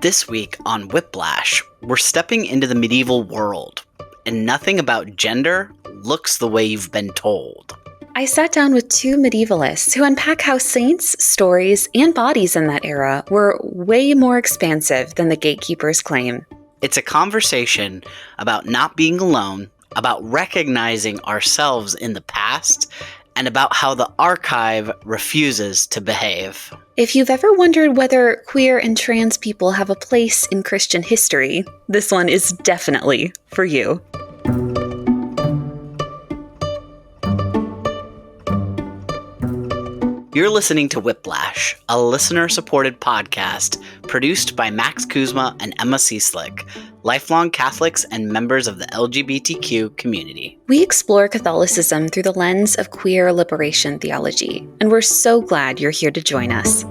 This week on Whiplash, we're stepping into the medieval world, and nothing about gender looks the way you've been told. I sat down with two medievalists who unpack how saints, stories, and bodies in that era were way more expansive than the gatekeepers claim. It's a conversation about not being alone, about recognizing ourselves in the past, and about how the archive refuses to behave. If you've ever wondered whether queer and trans people have a place in Christian history, this one is definitely for you. You're listening to Whiplash, a listener-supported podcast produced by Max Kuzma and Emma Cieslik, lifelong Catholics and members of the LGBTQ community. We explore Catholicism through the lens of queer liberation theology, and we're so glad you're here to join us.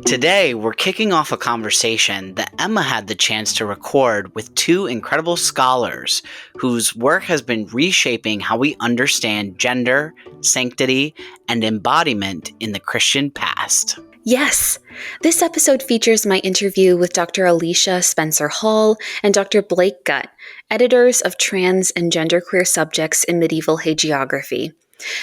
Today, we're kicking off a conversation that Emma had the chance to record with two incredible scholars whose work has been reshaping how we understand gender, sanctity, and embodiment in the Christian past. Yes! This episode features my interview with Dr. Alicia Spencer-Hall and Dr. Blake Gutt, editors of Trans and Genderqueer Subjects in Medieval Hagiography.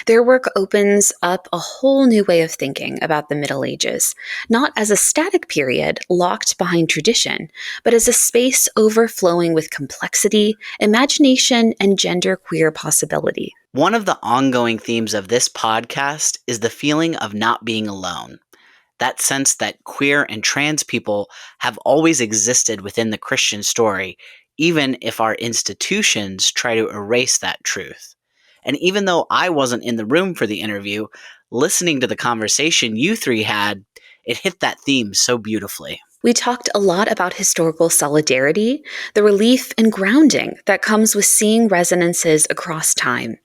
Their work opens up a whole new way of thinking about the Middle Ages, not as a static period locked behind tradition, but as a space overflowing with complexity, imagination, and genderqueer possibility. One of the ongoing themes of this podcast is the feeling of not being alone. That sense that queer and trans people have always existed within the Christian story, even if our institutions try to erase that truth. And even though I wasn't in the room for the interview, listening to the conversation you three had, it hit that theme so beautifully. We talked a lot about historical solidarity, the relief and grounding that comes with seeing resonances across time.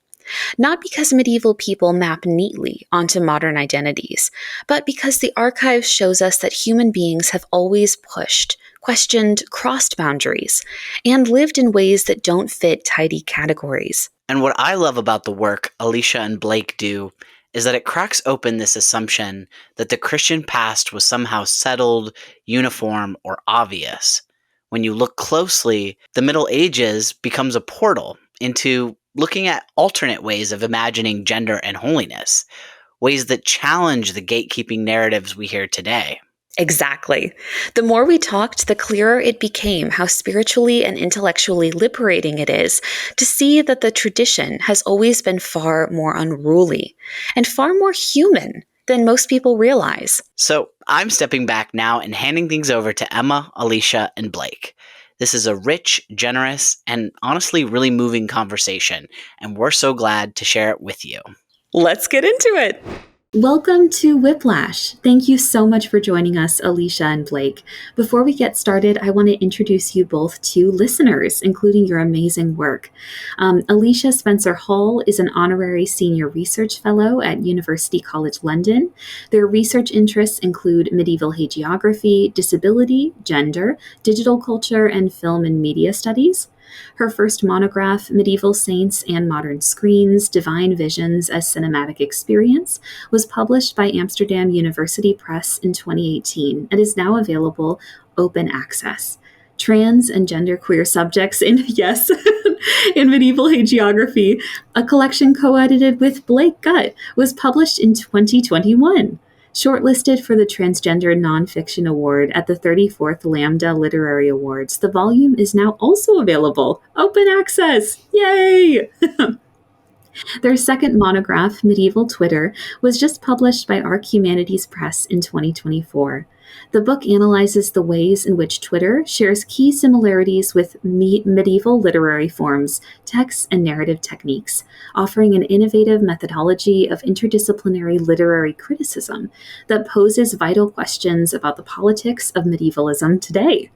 Not because medieval people map neatly onto modern identities, but because the archive shows us that human beings have always pushed, questioned, crossed boundaries, and lived in ways that don't fit tidy categories. And what I love about the work Alicia and Blake do is that it cracks open this assumption that the Christian past was somehow settled, uniform, or obvious. When you look closely, the Middle Ages becomes a portal into looking at alternate ways of imagining gender and holiness, ways that challenge the gatekeeping narratives we hear today. Exactly. The more we talked, the clearer it became how spiritually and intellectually liberating it is to see that the tradition has always been far more unruly and far more human than most people realize. So I'm stepping back now and handing things over to Emma, Alicia, and Blake. This is a rich, generous, and honestly really moving conversation, and we're so glad to share it with you. Let's get into it. Welcome to Whiplash. Thank you so much for joining us, Alicia and Blake. Before we get started, I want to introduce you both to listeners, including your amazing work. Alicia Spencer-Hall is an honorary senior research fellow at University College London. Their research interests include medieval hagiography, disability, gender, digital culture, and film and media studies. Her first monograph, Medieval Saints and Modern Screens, Divine Visions as Cinematic Experience, was published by Amsterdam University Press in 2018 and is now available open access. Trans and Genderqueer Subjects in Medieval Hagiography, a collection co-edited with Blake Gutt, was published in 2021. Shortlisted for the Transgender Nonfiction Award at the 34th Lambda Literary Awards, the volume is now also available. Open access! Yay! Their second monograph, Medieval Twitter, was just published by Arc Humanities Press in 2024. The book analyzes the ways in which Twitter shares key similarities with medieval literary forms, texts, and narrative techniques, offering an innovative methodology of interdisciplinary literary criticism that poses vital questions about the politics of medievalism today.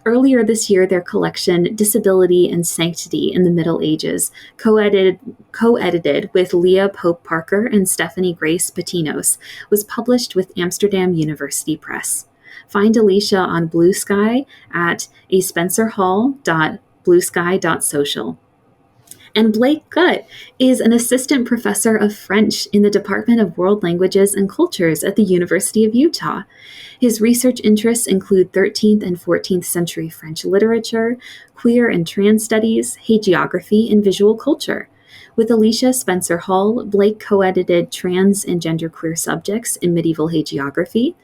Earlier this year, their collection, Disability and Sanctity in the Middle Ages, co-edited with Leah Pope Parker and Stephanie Grace Patinos, was published with Amsterdam University Press. Find Alicia on Blue Sky at aspencerhall.bluesky.social. And Blake Gutt is an assistant professor of French in the Department of World Languages and Cultures at the University of Utah. His research interests include 13th and 14th century French literature, queer and trans studies, hagiography, and visual culture. With Alicia Spencer Hall, Blake co-edited Trans and Genderqueer Subjects in Medieval Hagiography,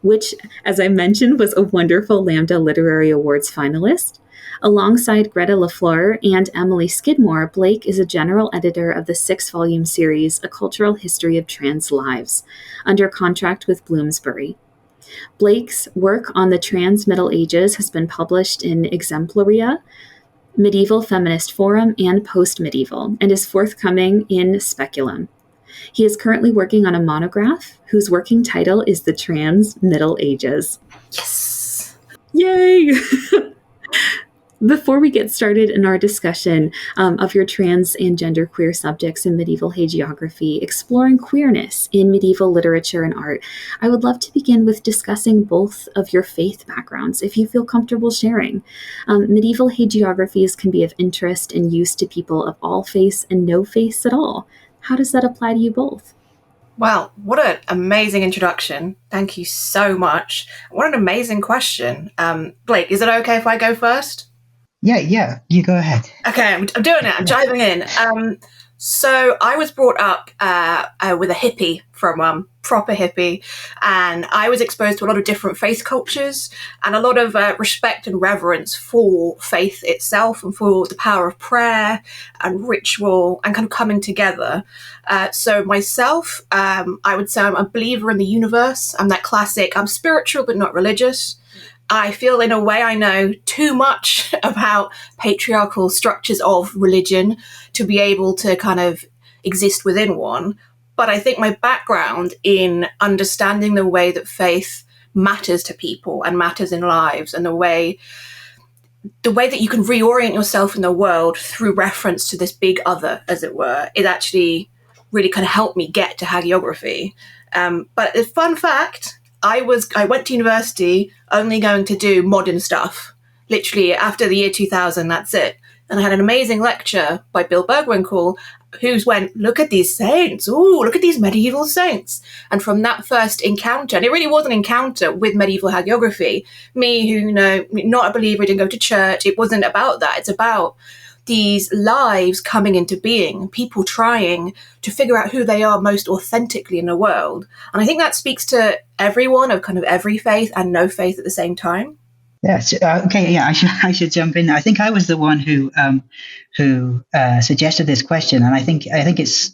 which, as I mentioned, was a wonderful Lambda Literary Awards finalist. Alongside Greta Lafleur and Emily Skidmore, Blake is a general editor of the 6-volume series A Cultural History of Trans Lives, under contract with Bloomsbury. Blake's work on the trans Middle Ages has been published in Exemplaria, Medieval Feminist Forum, and Post-Medieval, and is forthcoming in Speculum. He is currently working on a monograph whose working title is The Trans Middle Ages. Yes! Yay! Before we get started in our discussion of your trans and genderqueer subjects in medieval hagiography, exploring queerness in medieval literature and art, I would love to begin with discussing both of your faith backgrounds, if you feel comfortable sharing. Medieval hagiographies can be of interest and use to people of all faiths and no faiths at all. How does that apply to you both? Wow, what an amazing introduction. Thank you so much. What an amazing question. Blake, is it okay if I go first? Yeah, you go ahead. Okay, I'm doing it. I'm diving in. So I was brought up with a hippie from proper hippie, and I was exposed to a lot of different faith cultures and a lot of respect and reverence for faith itself and for the power of prayer and ritual and kind of coming together. So myself, I would say I'm a believer in the universe. I'm that classic, I'm spiritual but not religious. I feel in a way I know too much about patriarchal structures of religion to be able to kind of exist within one. But I think my background in understanding the way that faith matters to people and matters in lives and the way that you can reorient yourself in the world through reference to this big other, as it were, it actually really kind of helped me get to hagiography. But a fun fact, I went to university only going to do modern stuff. Literally, after the year 2000, that's it. And I had an amazing lecture by Bill Bergwinkle, who went, look at these saints. Ooh, look at these medieval saints. And from that first encounter, and it really was an encounter with medieval hagiography, me who, not a believer, didn't go to church, it wasn't about that. It's about these lives coming into being, people trying to figure out who they are most authentically in the world. And I think that speaks to everyone of kind of every faith and no faith at the same time. Yes. Okay. Yeah. I should jump in. I think I was the one who suggested this question, and I think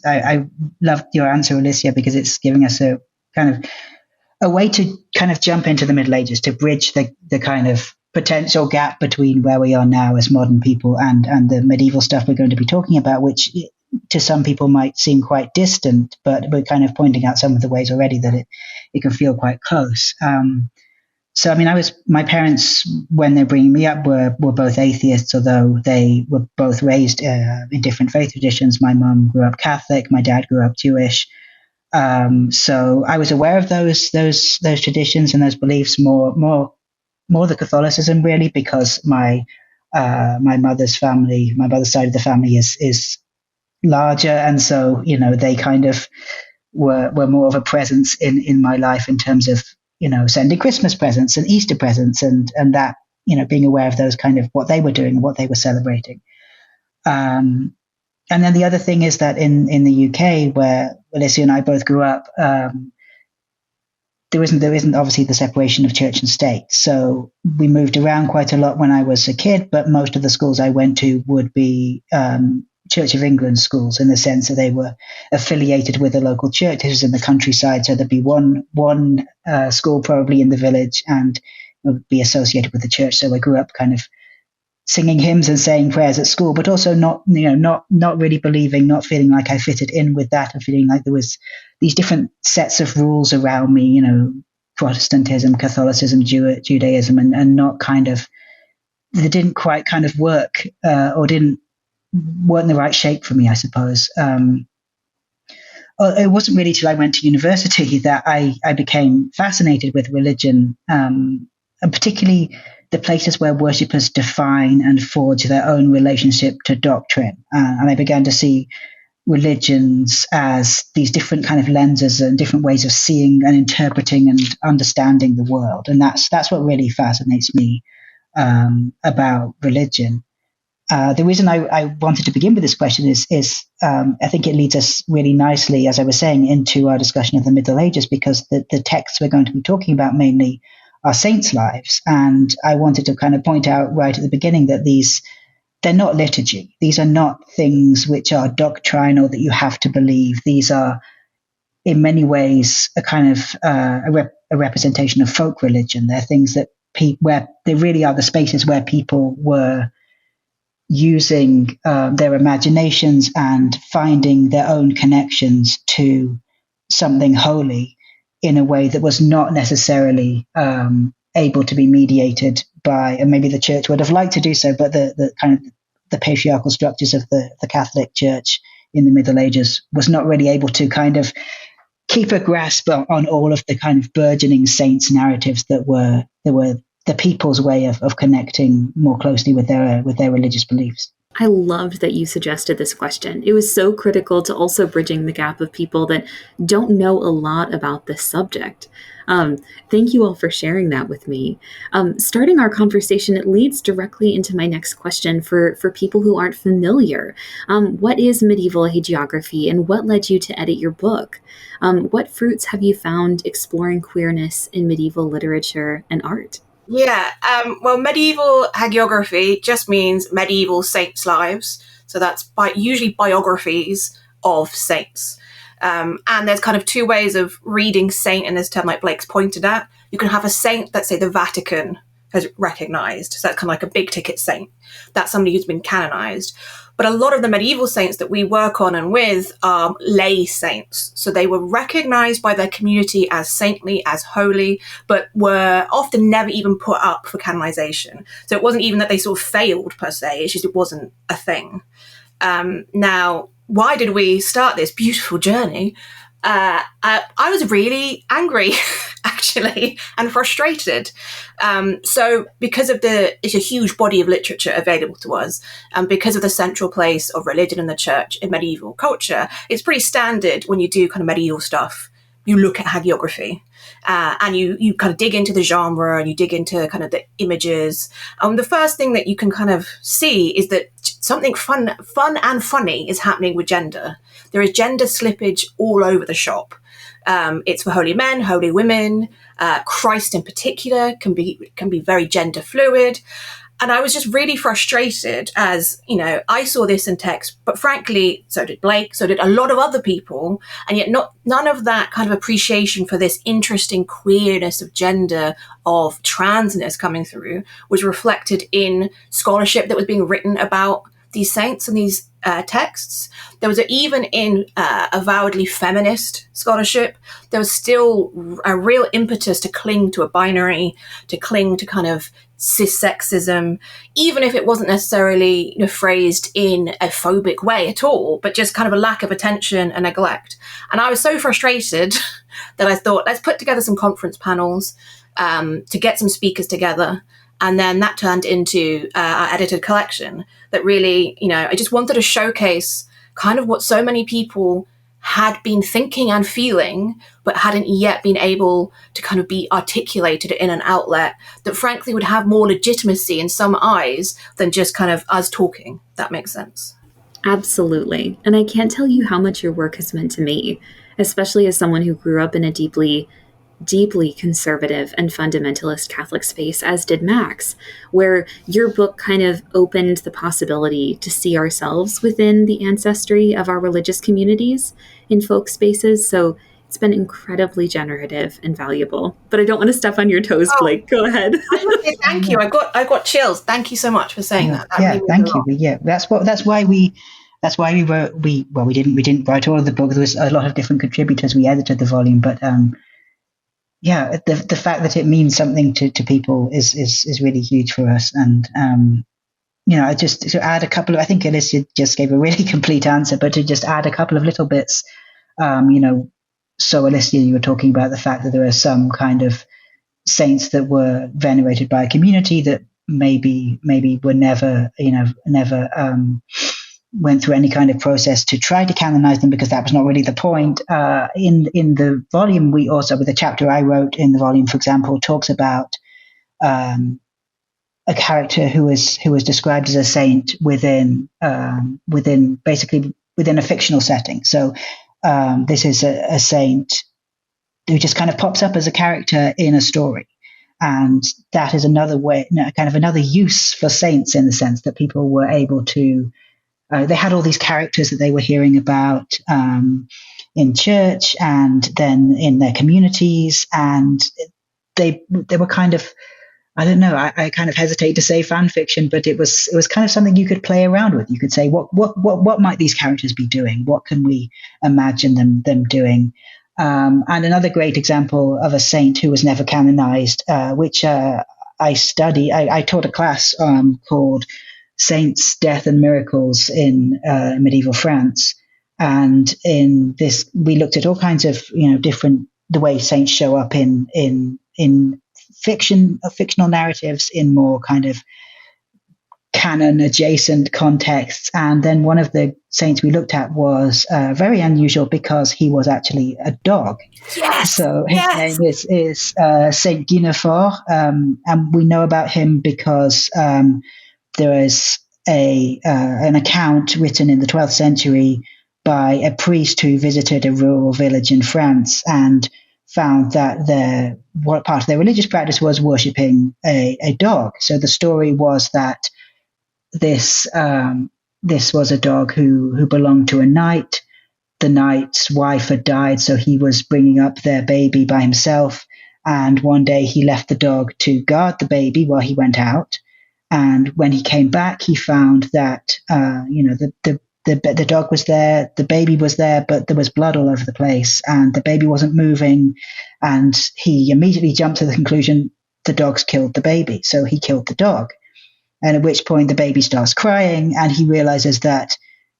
I loved your answer, Alicia, because it's giving us a kind of a way to kind of jump into the Middle Ages, to bridge the kind of potential gap between where we are now as modern people and the medieval stuff we're going to be talking about, which to some people might seem quite distant, but we're kind of pointing out some of the ways already that it can feel quite close. So, I mean, my parents, when they're bringing me up, were both atheists, although they were both raised in different faith traditions. My mum grew up Catholic, my dad grew up Jewish. So I was aware of those traditions and those beliefs more the Catholicism, really, because my mother's family, my mother's side of the family is larger, and so they kind of were more of a presence in my life in terms of sending Christmas presents and Easter presents and that being aware of those kind of what they were doing and what they were celebrating. And then the other thing is that in the UK, where Alicia and I both grew up, there isn't obviously the separation of church and state. So we moved around quite a lot when I was a kid, but most of the schools I went to would be Church of England schools, in the sense that they were affiliated with a local church. This was in the countryside, so there'd be one school probably in the village, and it would be associated with the church. So I grew up kind of singing hymns and saying prayers at school, but also not really believing, not feeling like I fitted in with that, and feeling like there was these different sets of rules around me, Protestantism, Catholicism, Judaism, and not kind of, they didn't quite kind of work or weren't the right shape for me, I suppose. It wasn't really till I went to university that I became fascinated with religion, and particularly the places where worshippers define and forge their own relationship to doctrine. And I began to see religions as these different kind of lenses and different ways of seeing and interpreting and understanding the world. And that's what really fascinates me about religion. The reason I wanted to begin with this question is I think it leads us really nicely, as I was saying, into our discussion of the Middle Ages, because the texts we're going to be talking about mainly are saints' lives. And I wanted to kind of point out right at the beginning that they're not liturgy. These are not things which are doctrinal that you have to believe. These are, in many ways, a kind of a representation of folk religion. They're things that where they really are the spaces where people were using their imaginations and finding their own connections to something holy in a way that was not necessarily able to be mediated by, and maybe the church would have liked to do so, but the kind of the patriarchal structures of the Catholic Church in the Middle Ages was not really able to kind of keep a grasp on all of the kind of burgeoning saints narratives that were the people's way of connecting more closely with their religious beliefs. I loved that you suggested this question. It was so critical to also bridging the gap of people that don't know a lot about this subject. Thank you all for sharing that with me. Starting our conversation, it leads directly into my next question for people who aren't familiar. What is medieval hagiography, and what led you to edit your book? What fruits have you found exploring queerness in medieval literature and art? Yeah, well, medieval hagiography just means medieval saints' lives. So that's usually biographies of saints. And there's kind of two ways of reading saint in this term, like Blake's pointed at. You can have a saint that, say, the Vatican has recognized. So that's kind of like a big ticket saint. That's somebody who's been canonized. But a lot of the medieval saints that we work on and with are lay saints. So they were recognized by their community as saintly, as holy, but were often never even put up for canonization. So it wasn't even that they sort of failed per se, it's just it wasn't a thing. Now, why did we start this beautiful journey? I was really angry, actually, and frustrated. So because of it's a huge body of literature available to us, and because of the central place of religion in the church in medieval culture, it's pretty standard when you do kind of medieval stuff. You look at hagiography, and you kind of dig into the genre, and you dig into kind of the images. The first thing that you can kind of see is that something fun and funny is happening with gender. There is gender slippage all over the shop. It's for holy men, holy women. Christ in particular can be very gender fluid. And I was just really frustrated as, I saw this in text, but frankly, so did Blake, so did a lot of other people. And yet none of that kind of appreciation for this interesting queerness of gender, of transness coming through was reflected in scholarship that was being written about these saints and these texts. There was even in avowedly feminist scholarship, there was still a real impetus to cling to a binary, to cling to kind of cis-sexism, even if it wasn't necessarily phrased in a phobic way at all, but just kind of a lack of attention and neglect. And I was so frustrated that I thought, let's put together some conference panels to get some speakers together. And then that turned into our edited collection that really, I just wanted to showcase kind of what so many people had been thinking and feeling, but hadn't yet been able to kind of be articulated in an outlet that frankly would have more legitimacy in some eyes than just kind of us talking. That makes sense. Absolutely. And I can't tell you how much your work has meant to me, especially as someone who grew up in a deeply conservative and fundamentalist Catholic space, as did Max, where your book kind of opened the possibility to see ourselves within the ancestry of our religious communities in folk spaces. So it's been incredibly generative and valuable. But I don't want to step on your toes, Blake. Go ahead. Thank you. I got chills. Thank you so much for saying that. Thank you. Yeah, that's why we wrote. We didn't write all of the book. There was a lot of different contributors. We edited the volume, but the fact that it means something to people is really huge for us. And I just to add a couple of, I think Alicia just gave a really complete answer, but to just add a couple of little bits, so Alicia, you were talking about the fact that there are some kind of saints that were venerated by a community that maybe were never went through any kind of process to try to canonize them, because that was not really the point. In the volume, we also, with the chapter I wrote in the volume, for example, talks about a character who was described as a saint within a fictional setting. So this is a saint who just kind of pops up as a character in a story. And that is another way, kind of another use for saints, in the sense that people were able to, they had all these characters that they were hearing about in church and then in their communities. And they were kind of, I don't know, I kind of hesitate to say fan fiction, but it was kind of something you could play around with. You could say, what might these characters be doing? What can we imagine them doing? And another great example of a saint who was never canonized, which I taught a class called Saints, Death and Miracles in medieval France. And in this, we looked at all kinds of, different, the way saints show up in fictional narratives, in more kind of canon adjacent contexts. And then one of the saints we looked at was very unusual, because he was actually a dog. Yes. So his name is Saint Guinefort, and we know about him because there is an account written in the 12th century by a priest who visited a rural village in France and found that what part of their religious practice was worshipping a dog. So the story was that this was a dog who belonged to a knight. The knight's wife had died, so he was bringing up their baby by himself. And one day he left the dog to guard the baby while he went out. And when he came back, he found that the dog was there, the baby was there, but there was blood all over the place, and the baby wasn't moving. And he immediately jumped to the conclusion the dog's killed the baby, so he killed the dog. And at which point the baby starts crying, and he realizes that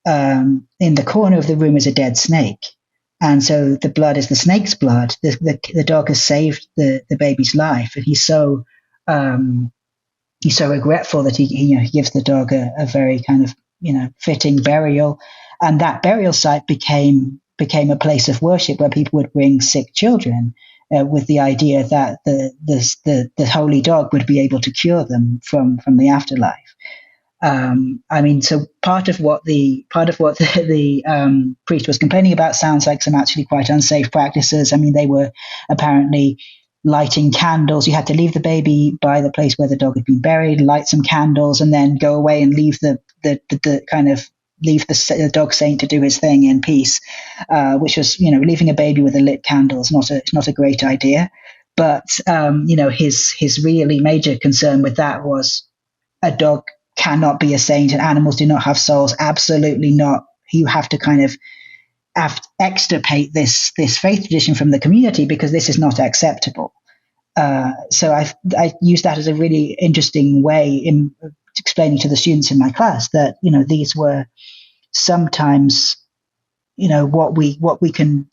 in the corner of the room is a dead snake. And so the blood is the snake's blood. The dog has saved the baby's life, and he's so regretful that he gives the dog a very kind of fitting burial. And that burial site became a place of worship where people would bring sick children with the idea that the holy dog would be able to cure them from the afterlife. So part of what the priest was complaining about sounds like some actually quite unsafe practices. I mean, they were apparently lighting candles. You had to leave the baby by the place where the dog had been buried, light some candles, and then go away and leave the dog saint to do his thing in peace, which was, leaving a baby with a lit candle is not a great idea. But his really major concern with that was a dog cannot be a saint, and animals do not have souls. Absolutely not. You have to kind of extirpate this faith tradition from the community, because this is not acceptable. So I used that as a really interesting way in explaining to the students in my class that these were sometimes what we can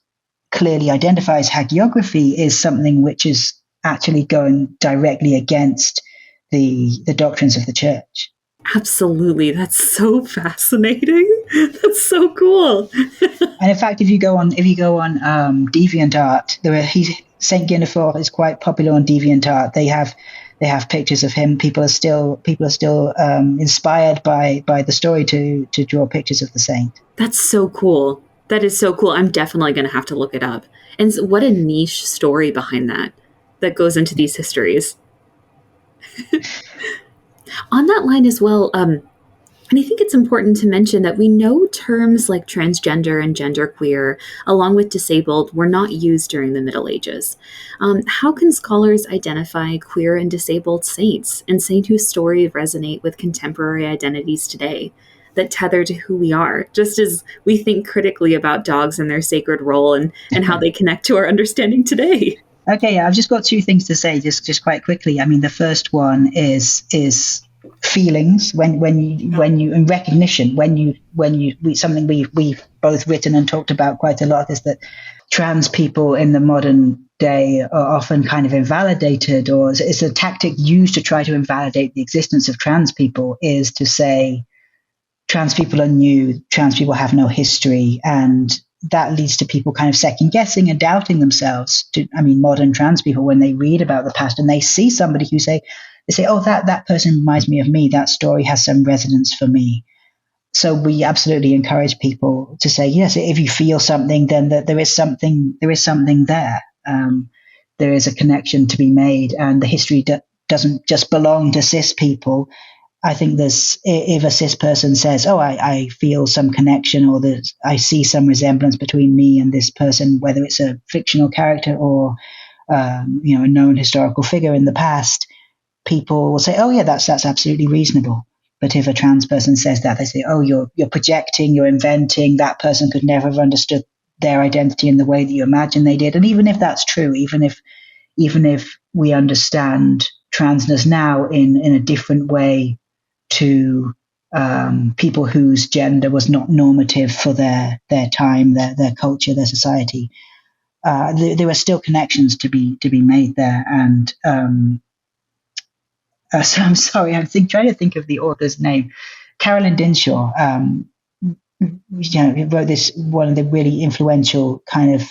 clearly identify as hagiography is something which is actually going directly against the doctrines of the church. Absolutely. That's so fascinating. That's so cool. And in fact, if you go on DeviantArt, Saint Guinefort is quite popular on DeviantArt. They have pictures of him. People are still inspired by the story to draw pictures of the saint. That's so cool. That is so cool. I'm definitely going to have to look it up. And what a niche story behind that goes into these histories. On that line as well, and I think it's important to mention that we know terms like transgender and genderqueer, along with disabled, were not used during the Middle Ages. How can scholars identify queer and disabled saints and saint whose stories resonate with contemporary identities today, that tether to who we are, just as we think critically about dogs and their sacred role and how they connect to our understanding today? Okay, I've just got two things to say, just quite quickly. I mean, the first one is feelings when you in recognition, when you something we both written and talked about quite a lot, is that trans people in the modern day are often kind of invalidated, or it's a tactic used to try to invalidate the existence of trans people, is to say trans people are new, trans people have no history, and that leads to people kind of second guessing and doubting themselves. Modern trans people, when they read about the past and they see somebody they say, oh, that person reminds me of me, that story has some resonance for me. So we absolutely encourage people to say, yes, if you feel something, then there is something there. There is a connection to be made, and the history doesn't just belong to cis people. I think if a cis person says, oh, I feel some connection, or I see some resemblance between me and this person, whether it's a fictional character or a known historical figure in the past, people will say, oh yeah, that's absolutely reasonable. But if a trans person says that, they say, oh, you're projecting, you're inventing, that person could never have understood their identity in the way that you imagine they did. And even if that's true, even if we understand transness now in a different way to people whose gender was not normative for their time, their culture, their society, there are still connections to be made there. And so I'm sorry, I'm trying to think of the author's name. Carolyn Dinshaw, wrote this. One of the really influential kind of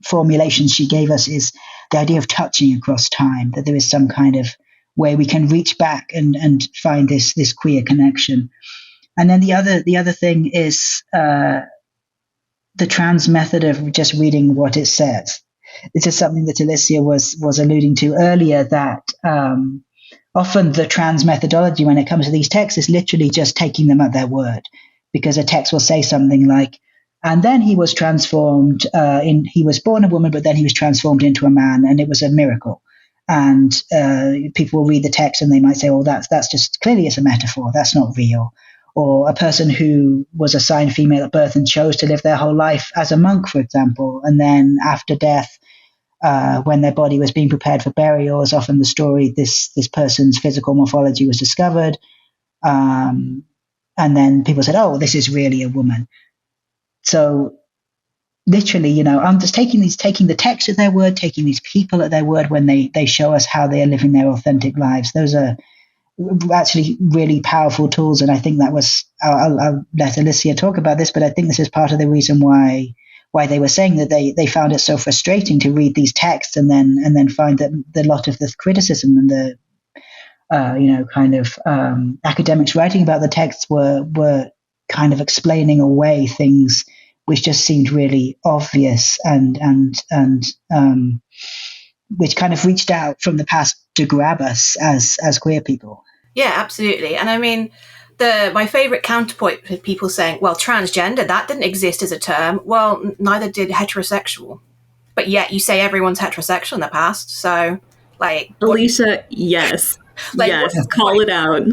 formulations she gave us is the idea of touching across time, that there is some kind of way we can reach back and find this queer connection. And then the other thing is the trans method of just reading what it says. This is something that Alicia was alluding to earlier, that often the trans methodology when it comes to these texts is literally just taking them at their word, because a text will say something like, and then he was transformed, he was born a woman, but then he was transformed into a man, and it was a miracle. And people will read the text and they might say, well, that's just clearly it's a metaphor. That's not real. Or a person who was assigned female at birth and chose to live their whole life as a monk, for example, and then after death, when their body was being prepared for burial, is often the story, this person's physical morphology was discovered. And then people said, oh, this is really a woman. So literally, I'm just taking the text at their word, taking these people at their word when they show us how they are living their authentic lives. Those are actually really powerful tools. And I think that was, I'll let Alicia talk about this, but I think this is part of the reason why they were saying that they found it so frustrating to read these texts and then find that a lot of the criticism and the academics writing about the texts were kind of explaining away things which just seemed really obvious and which kind of reached out from the past to grab us as queer people. Yeah, absolutely. And I mean, my favourite counterpoint for people saying, well, transgender, that didn't exist as a term. Well, neither did heterosexual. But yet you say everyone's heterosexual in the past. So, like... Alicia, yes. Yes, call it out.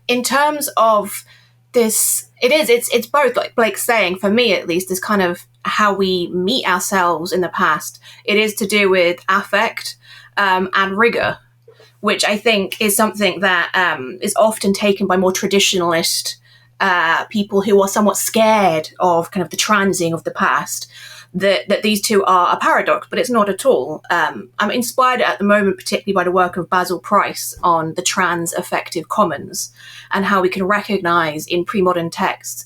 In terms of this, it's both, like Blake's saying, for me at least, is kind of how we meet ourselves in the past. It is to do with affect and rigour, which I think is something that is often taken by more traditionalist people who are somewhat scared of kind of the transing of the past, that these two are a paradox, but it's not at all. I'm inspired at the moment particularly by the work of Basil Price on the trans affective commons and how we can recognise in pre-modern texts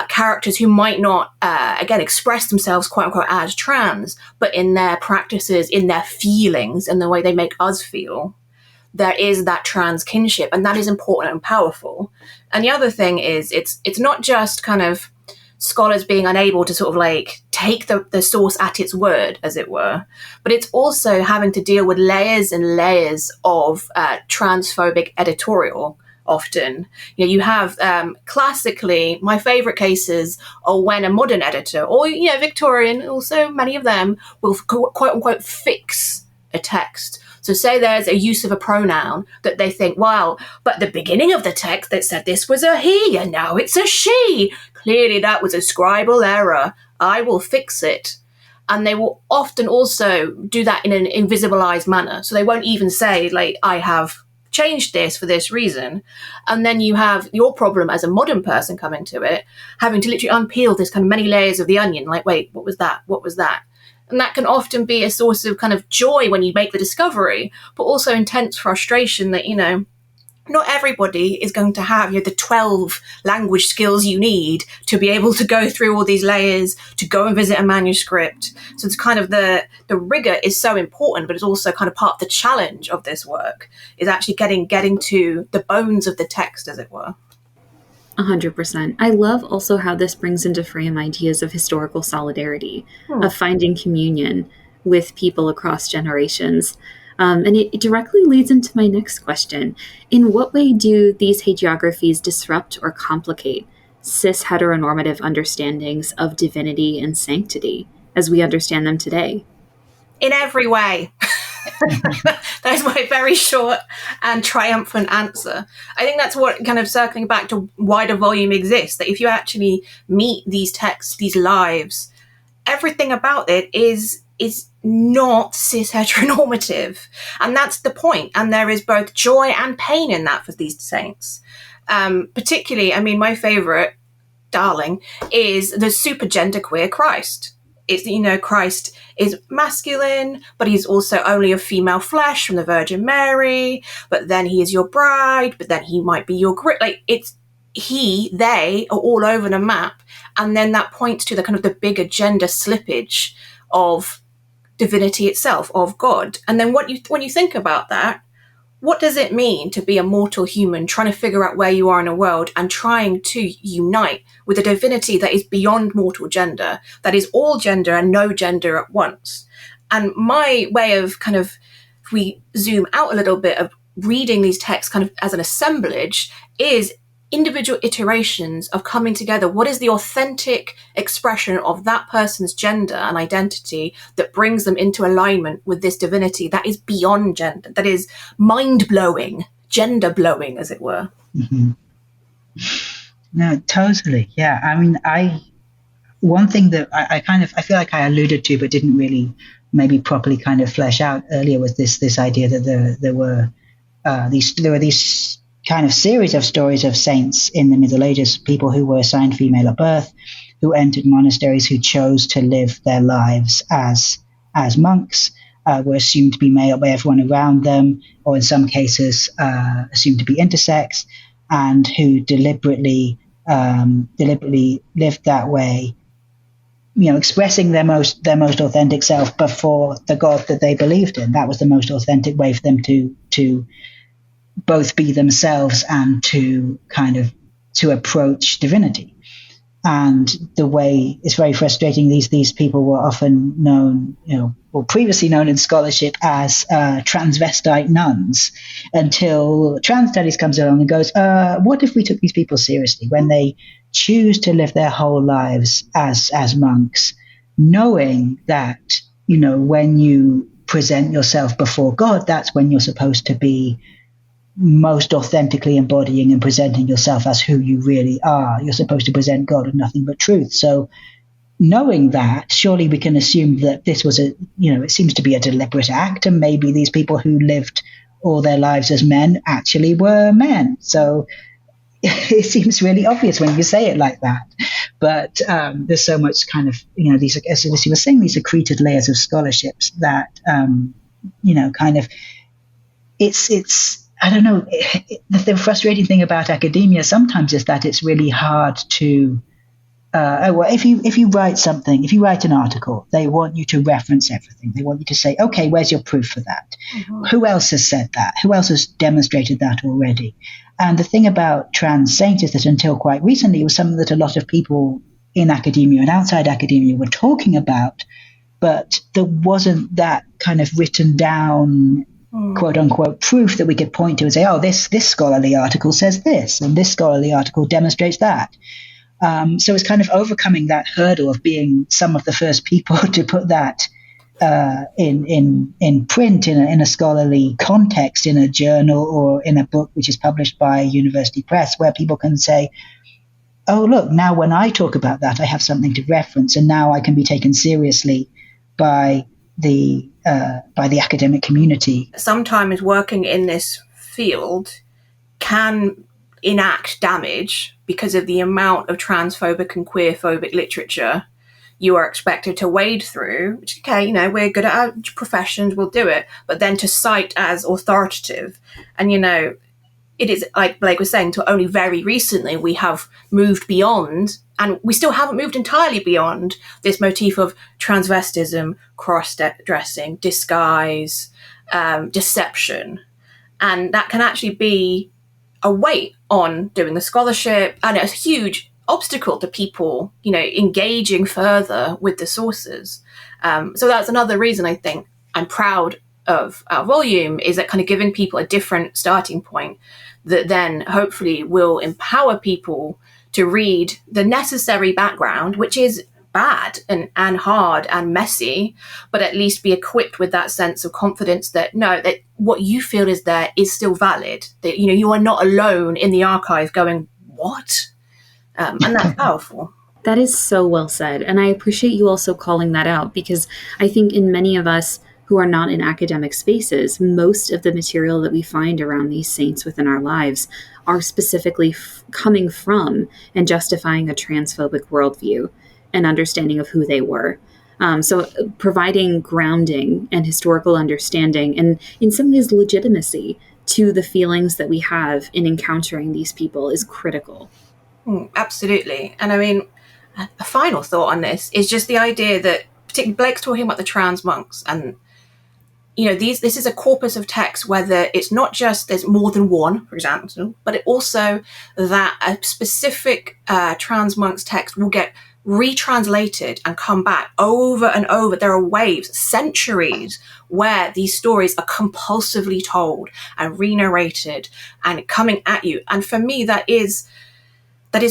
characters who might not, again, express themselves quote unquote as trans, but in their practices, in their feelings, and the way they make us feel, there is that trans kinship, and that is important and powerful. And the other thing is, it's not just kind of scholars being unable to sort of like take the source at its word, as it were, but it's also having to deal with layers and layers of transphobic editorial. Often, you have classically, my favourite cases are when a modern editor or Victorian, also many of them, will quote unquote fix a text. So say there's a use of a pronoun that they think, well, but the beginning of the text that said this was a he and now it's a she. Clearly that was a scribal error. I will fix it. And they will often also do that in an invisibilized manner. So they won't even say, like, I have changed this for this reason. And then you have your problem as a modern person coming to it, having to literally unpeel this kind of many layers of the onion, like, wait, what was that? What was that? And that can often be a source of kind of joy when you make the discovery, but also intense frustration that, not everybody is going to have the 12 language skills you need to be able to go through all these layers, to go and visit a manuscript. So it's kind of the rigor is so important, but it's also kind of part of the challenge of this work is actually getting to the bones of the text, as it were. 100%. I love also how this brings into frame ideas of historical solidarity, of finding communion with people across generations. And it directly leads into my next question. In what way do these hagiographies disrupt or complicate cis heteronormative understandings of divinity and sanctity as we understand them today? In every way. That is my very short and triumphant answer. I think that's what kind of circling back to why the volume exists, that if you actually meet these texts, these lives, everything about it is not cis heteronormative. And that's the point. And there is both joy and pain in that for these saints. Particularly, my favorite darling is the super genderqueer Christ. It's, Christ is masculine, but he's also only of female flesh from the Virgin Mary, but then he is your bride, but then he might be your it's they are all over the map. And then that points to the kind of the bigger gender slippage of divinity itself, of God. And then when you think about that, what does it mean to be a mortal human trying to figure out where you are in a world and trying to unite with a divinity that is beyond mortal gender, that is all gender and no gender at once? And my way of kind of, if we zoom out a little bit, of reading these texts kind of as an assemblage is individual iterations of coming together. What is the authentic expression of that person's gender and identity that brings them into alignment with this divinity that is beyond gender, that is mind-blowing, gender-blowing, as it were? Mm-hmm. No, totally. Yeah. One thing that I feel like I alluded to, but didn't really maybe properly kind of flesh out earlier, was this idea that there were these kind of series of stories of saints in the Middle Ages, people who were assigned female at birth, who entered monasteries, who chose to live their lives as monks, were assumed to be male by everyone around them, or in some cases assumed to be intersex, and who deliberately lived that way, expressing their most authentic self before the God that they believed in. That was the most authentic way for them to both be themselves and to approach divinity. And the way it's very frustrating, these people were often known, previously known in scholarship as transvestite nuns, until trans studies comes along and goes, what if we took these people seriously when they choose to live their whole lives as monks, knowing that, when you present yourself before God, that's when you're supposed to be most authentically embodying and presenting yourself as who you really are. You're supposed to present God with nothing but truth. So knowing that, surely we can assume that this was it seems to be a deliberate act, and maybe these people who lived all their lives as men actually were men. So it seems really obvious when you say it like that. But there's so much kind of, these, as you were saying, these accreted layers of scholarships that, it's I don't know, the frustrating thing about academia sometimes is that it's really hard to, if you write something, if you write an article, they want you to reference everything. They want you to say, okay, where's your proof for that? Mm-hmm. Who else has said that? Who else has demonstrated that already? And the thing about trans saints is that until quite recently, it was something that a lot of people in academia and outside academia were talking about, but there wasn't that kind of written down quote unquote proof that we could point to and say, oh, this scholarly article says this, and this scholarly article demonstrates that. So it's kind of overcoming that hurdle of being some of the first people to put that in print, in a scholarly context, in a journal or in a book which is published by a university press, where people can say, oh, look, now when I talk about that, I have something to reference, and now I can be taken seriously by the academic community. Sometimes working in this field can enact damage because of the amount of transphobic and queerphobic literature you are expected to wade through, which, okay, you know, we're good at our professions, we'll do it, but then to cite as authoritative. And, you know, it is, like Blake was saying, until only very recently we have moved beyond, and we still haven't moved entirely beyond, this motif of transvestism, cross-dressing, disguise, deception. And that can actually be a weight on doing the scholarship, and a huge obstacle to people, you know, engaging further with the sources. So that's another reason I think I'm proud of our volume, is that kind of giving people a different starting point that then hopefully will empower people to read the necessary background, which is bad and hard and messy, but at least be equipped with that sense of confidence that no, that what you feel is there is still valid, that, you know, you are not alone in the archive going, what? And that's powerful. That is so well said. And I appreciate you also calling that out, because I think in many of us who are not in academic spaces, most of the material that we find around these saints within our lives are specifically coming from and justifying a transphobic worldview and understanding of who they were. So providing grounding and historical understanding, and in some ways legitimacy to the feelings that we have in encountering these people, is critical. Absolutely. And I mean, a final thought on this is just the idea that, particularly Blake's talking about the trans monks, and, you know, this is a corpus of text, whether it's not just there's more than one, for example, but it also that a specific trans monk's text will get retranslated and come back over and over. There are waves, centuries, where these stories are compulsively told and re-narrated and coming at you. And for me, that is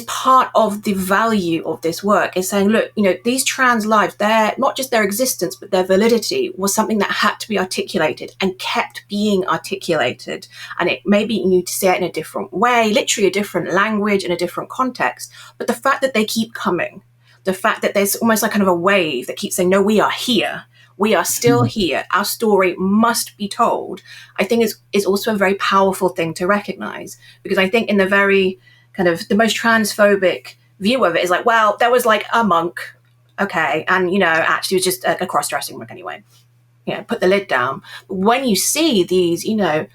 part of the value of this work, is saying, look, you know, these trans lives, they're not just their existence, but their validity was something that had to be articulated and kept being articulated. And it maybe you need to say it in a different way, literally a different language and a different context. But the fact that they keep coming, the fact that there's almost like kind of a wave that keeps saying, no, we are here. We are still here. Our story must be told, I think is also a very powerful thing to recognize. Because I think in the very kind of the most transphobic view of it is like, well, there was like a monk, okay, and, you know, actually it was just a cross-dressing monk anyway. You know, put the lid down. When you see these, you know,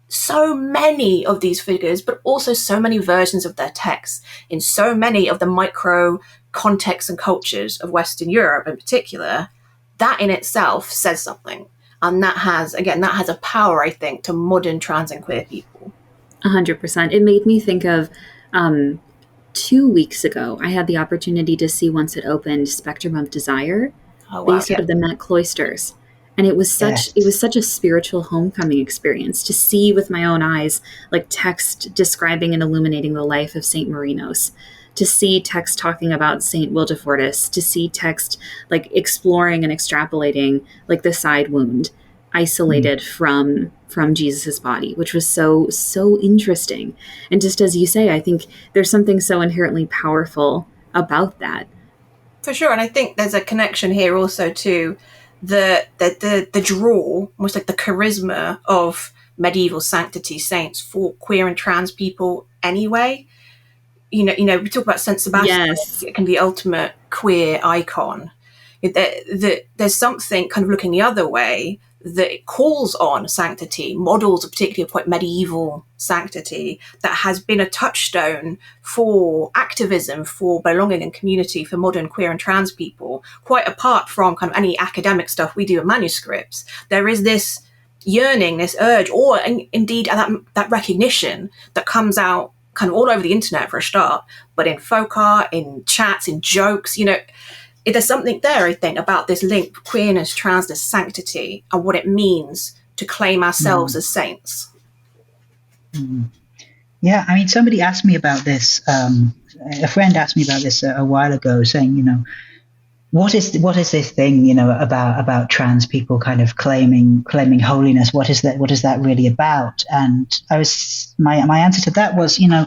so many of these figures, but also so many versions of their texts in so many of the micro contexts and cultures of Western Europe in particular, that in itself says something. And that has a power, I think, to modern trans and queer people. 100%. It made me think of 2 weeks ago, I had the opportunity to see, once it opened, Spectrum of Desire, based out of the Met Cloisters. And it was such a spiritual homecoming experience to see with my own eyes, like, text describing and illuminating the life of Saint Marinos, to see text talking about Saint Wilgefortis, to see text like exploring and extrapolating like the side wound isolated from Jesus's body, which was so interesting. And just as you say, I think there's something so inherently powerful about that. For sure. And I think there's a connection here also to the draw, almost like the charisma of medieval sanctity saints for queer and trans people anyway. You know, we talk about Saint Sebastian, yes. It can be the ultimate queer icon. There's something kind of looking the other way that calls on sanctity, models a particularly quite medieval sanctity that has been a touchstone for activism, for belonging and community for modern queer and trans people, quite apart from kind of any academic stuff we do in manuscripts. There is this yearning, this urge, or indeed that recognition that comes out kind of all over the internet for a start, but in folk art, in chats, in jokes, you know, there's something there, I think, about this link, queerness, transness, sanctity, and what it means to claim ourselves as saints. Yeah, I mean, somebody asked me about this. A friend asked me about this a while ago, saying, you know, what is this thing, you know, about trans people kind of claiming holiness? What is that really about? And my answer to that was, you know,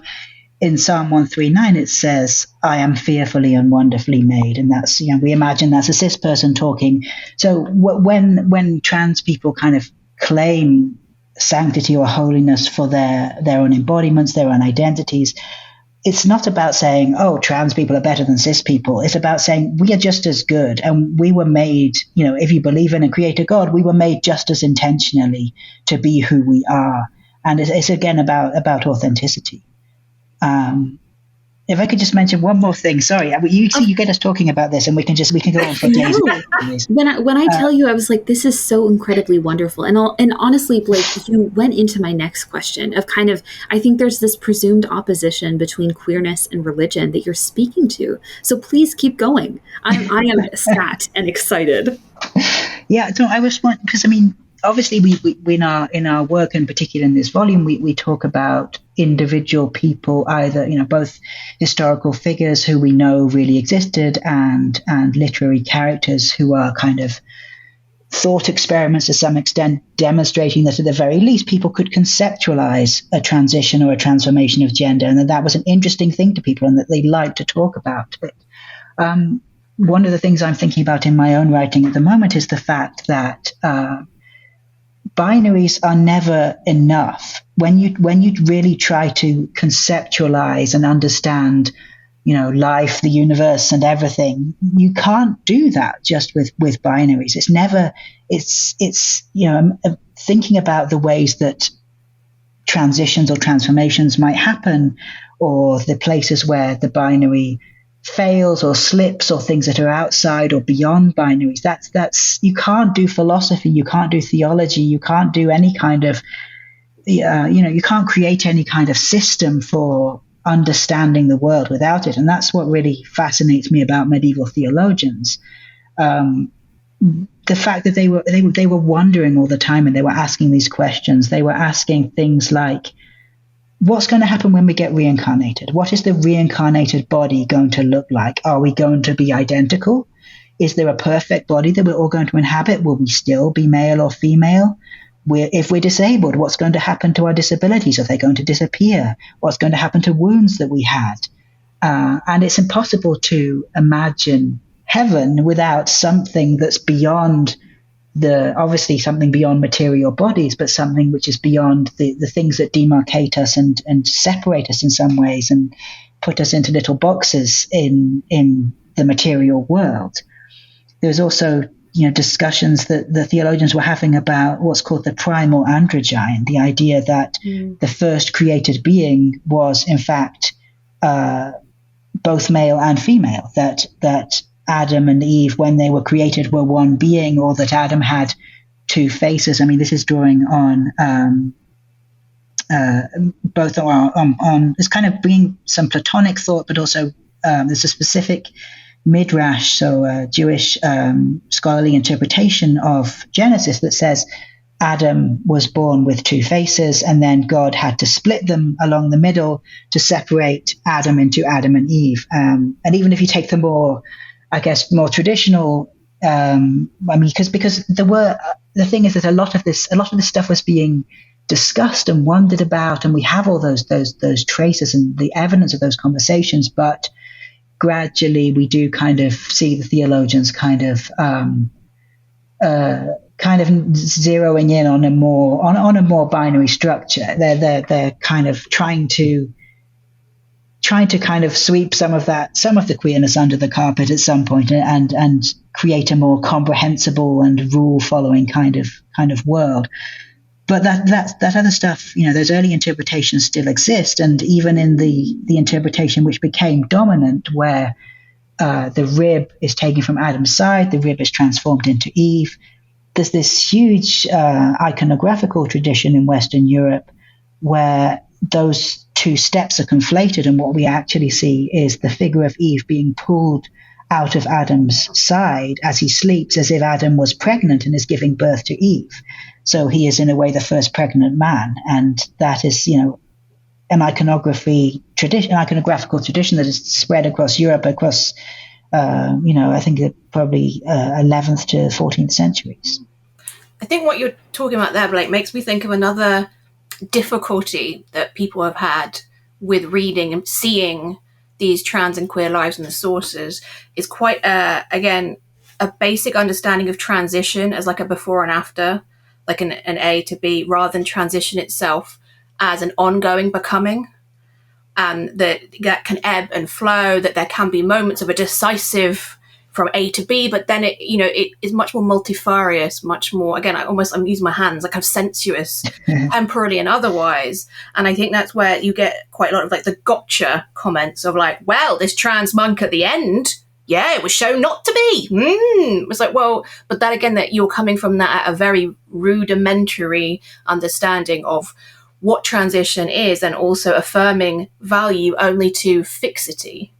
in Psalm 139, it says, I am fearfully and wonderfully made. And that's, you know, we imagine that's a cis person talking. So when trans people kind of claim sanctity or holiness for their own embodiments, their own identities. It's not about saying, oh, trans people are better than cis people. It's about saying we are just as good. And we were made, if you believe in a creator God, we were made just as intentionally to be who we are. And it's again about authenticity. If I could just mention one more thing, sorry, you get us talking about this, and we can go on for days. When I tell you, I was like, this is so incredibly wonderful, and honestly, Blake, you went into my next question of kind of, I think there's this presumed opposition between queerness and religion that you're speaking to. So please keep going. I am ecstatic and excited. Yeah, so I respond because obviously we in our work, in particular in this volume, we talk about individual people, either both historical figures who we know really existed and literary characters who are kind of thought experiments to some extent, demonstrating that at the very least people could conceptualize a transition or a transformation of gender, and that was an interesting thing to people and that they like to talk about it. One of the things I'm thinking about in my own writing at the moment is the fact that binaries are never enough. When you really try to conceptualize and understand, life, the universe, and everything, you can't do that just with binaries. It's thinking about the ways that transitions or transformations might happen, or the places where the binary fails or slips, or things that are outside or beyond binaries. That's you can't do philosophy, you can't do theology, you can't do any kind of you can't create any kind of system for understanding the world without it. And that's what really fascinates me about medieval theologians. The fact that they were wondering all the time, and they were asking these questions. They were asking things like, what's going to happen when we get reincarnated? What is the reincarnated body going to look like? Are we going to be identical? Is there a perfect body that we're all going to inhabit? Will we still be male or female? If we're disabled, what's going to happen to our disabilities? Are they going to disappear? What's going to happen to wounds that we had? And it's impossible to imagine heaven without something that's beyond obviously something beyond material bodies, but something which is beyond the things that demarcate us and separate us in some ways and put us into little boxes in the material world. There's also discussions that the theologians were having about what's called the primal androgyne, the idea that the first created being was in fact both male and female, that Adam and Eve, when they were created, were one being, or that Adam had two faces. This is drawing on both on it's kind of bringing some Platonic thought, but also there's a specific midrash, so Jewish scholarly interpretation of Genesis that says Adam was born with two faces, and then God had to split them along the middle to separate Adam into Adam and Eve. And even if you take the more traditional, because the thing is that a lot of this stuff was being discussed and wondered about, and we have all those traces and the evidence of those conversations, but gradually we do kind of see the theologians kind of zeroing in on a more binary structure. They're kind of trying to kind of sweep some of the queerness under the carpet at some point and create a more comprehensible and rule following kind of world. But that other stuff, those early interpretations still exist. And even in the interpretation which became dominant, where the rib is taken from Adam's side, the rib is transformed into Eve, there's this huge iconographical tradition in Western Europe where those two steps are conflated, and what we actually see is the figure of Eve being pulled out of Adam's side as he sleeps, as if Adam was pregnant and is giving birth to Eve. So he is in a way the first pregnant man, and that is, an iconographical tradition that is spread across Europe, across, I think probably 11th to 14th centuries. I think what you're talking about there, Blake, makes me think of another difficulty that people have had with reading and seeing these trans and queer lives in the sources is quite, a basic understanding of transition as like a before and after. like an A to B, rather than transition itself as an ongoing becoming, and that can ebb and flow, that there can be moments of a decisive from A to B, but then it is much more multifarious, much more, again, I'm using my hands, like I'm sensuous, temporally and otherwise. And I think that's where you get quite a lot of like the gotcha comments of like, well, this trans monk at the end, yeah, it was shown not to be. It's like, well, but that again, that you're coming from that at a very rudimentary understanding of what transition is, and also affirming value only to fixity.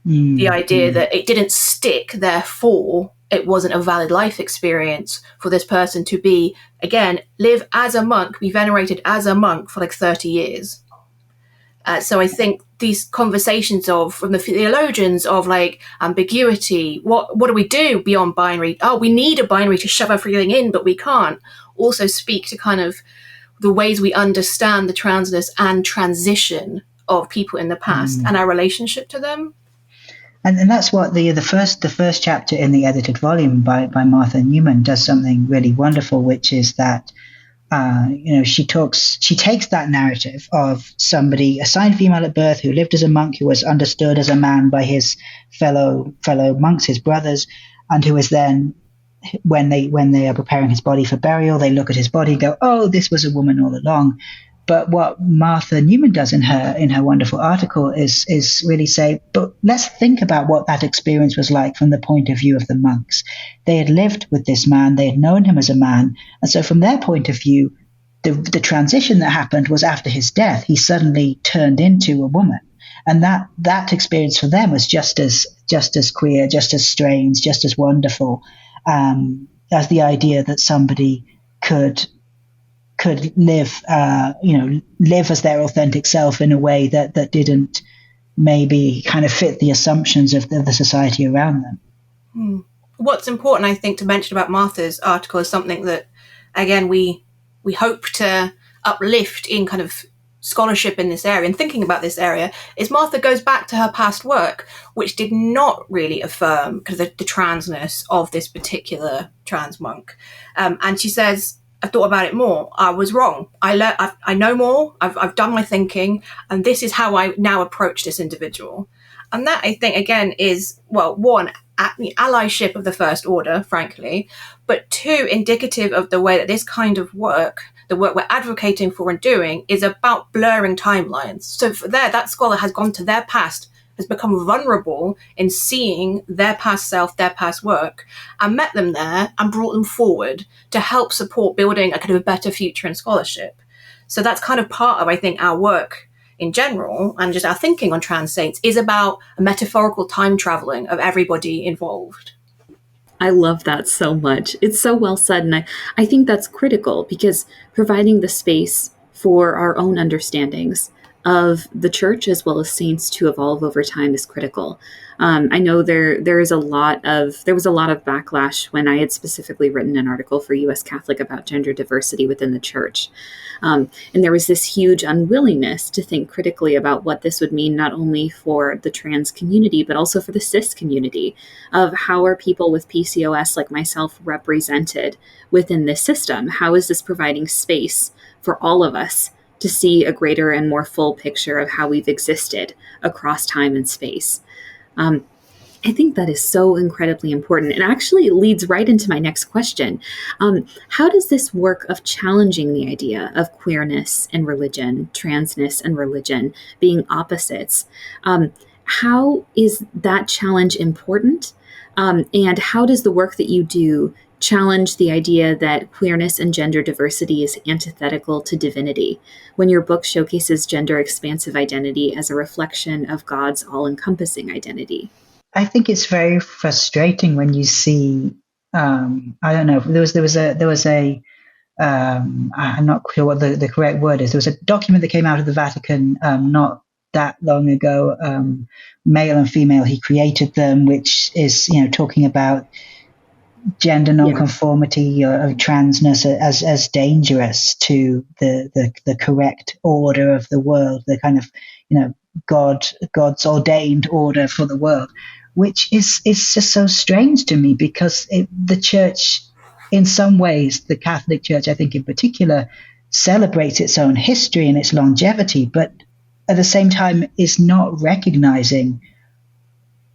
The idea that it didn't stick, therefore it wasn't a valid life experience for this person to be, again, live as a monk, be venerated as a monk for like 30 years. So I think these conversations from the theologians of like ambiguity, what do we do beyond binary? Oh, we need a binary to shove everything in, but we can't. Also speak to kind of the ways we understand the transness and transition of people in the past and our relationship to them. And that's what the first chapter in the edited volume by Martha Newman does something really wonderful, which is that she takes that narrative of somebody assigned female at birth who lived as a monk, who was understood as a man by his fellow monks, his brothers, and who is then, when they are preparing his body for burial, they look at his body and go, oh, this was a woman all along. But what Martha Newman does in her wonderful article is really say, but let's think about what that experience was like from the point of view of the monks. They had lived with this man, they had known him as a man, and so from their point of view, the transition that happened was after his death. He suddenly turned into a woman, and that experience for them was just as queer, just as strange, just as wonderful as the idea that somebody could live as their authentic self in a way that didn't maybe kind of fit the assumptions of the society around them. What's important, I think, to mention about Martha's article is something that, again, we hope to uplift in kind of scholarship in this area and thinking about this area, is Martha goes back to her past work, which did not really affirm kind of the transness of this particular trans monk. And she says, I thought about it more. I was wrong. I know more. I've done my thinking, and this is how I now approach this individual. And that, I think, again, is, well, one, allyship of the first order, frankly, but two, indicative of the way that this kind of work, the work we're advocating for and doing, is about blurring timelines. So for that scholar has gone to their past, has become vulnerable in seeing their past self, their past work, and met them there and brought them forward to help support building a kind of a better future in scholarship. So that's kind of part of, I think, our work in general, and just our thinking on trans saints, is about a metaphorical time traveling of everybody involved. I love that so much. It's so well said. And I think that's critical, because providing the space for our own understandings of the church as well as saints to evolve over time is critical. I know there was a lot of backlash when I had specifically written an article for U.S. Catholic about gender diversity within the church. And there was this huge unwillingness to think critically about what this would mean, not only for the trans community, but also for the cis community, of how are people with PCOS like myself represented within this system? How is this providing space for all of us to see a greater and more full picture of how we've existed across time and space? I think that is so incredibly important. It actually leads right into my next question. How does this work of challenging the idea of queerness and religion, transness and religion being opposites, how is that challenge important? And how does the work that you do challenge the idea that queerness and gender diversity is antithetical to divinity, when your book showcases gender-expansive identity as a reflection of God's all-encompassing identity? I think it's very frustrating when you see, I don't know, there was a I'm not sure what the correct word is. There was a document that came out of the Vatican not that long ago, male and female, he created them, which is, talking about gender nonconformity or transness as dangerous to the correct order of the world, the kind of, God's ordained order for the world, which is just so strange to me, because the church in some ways, the Catholic Church, I think in particular, celebrates its own history and its longevity, but at the same time is not recognizing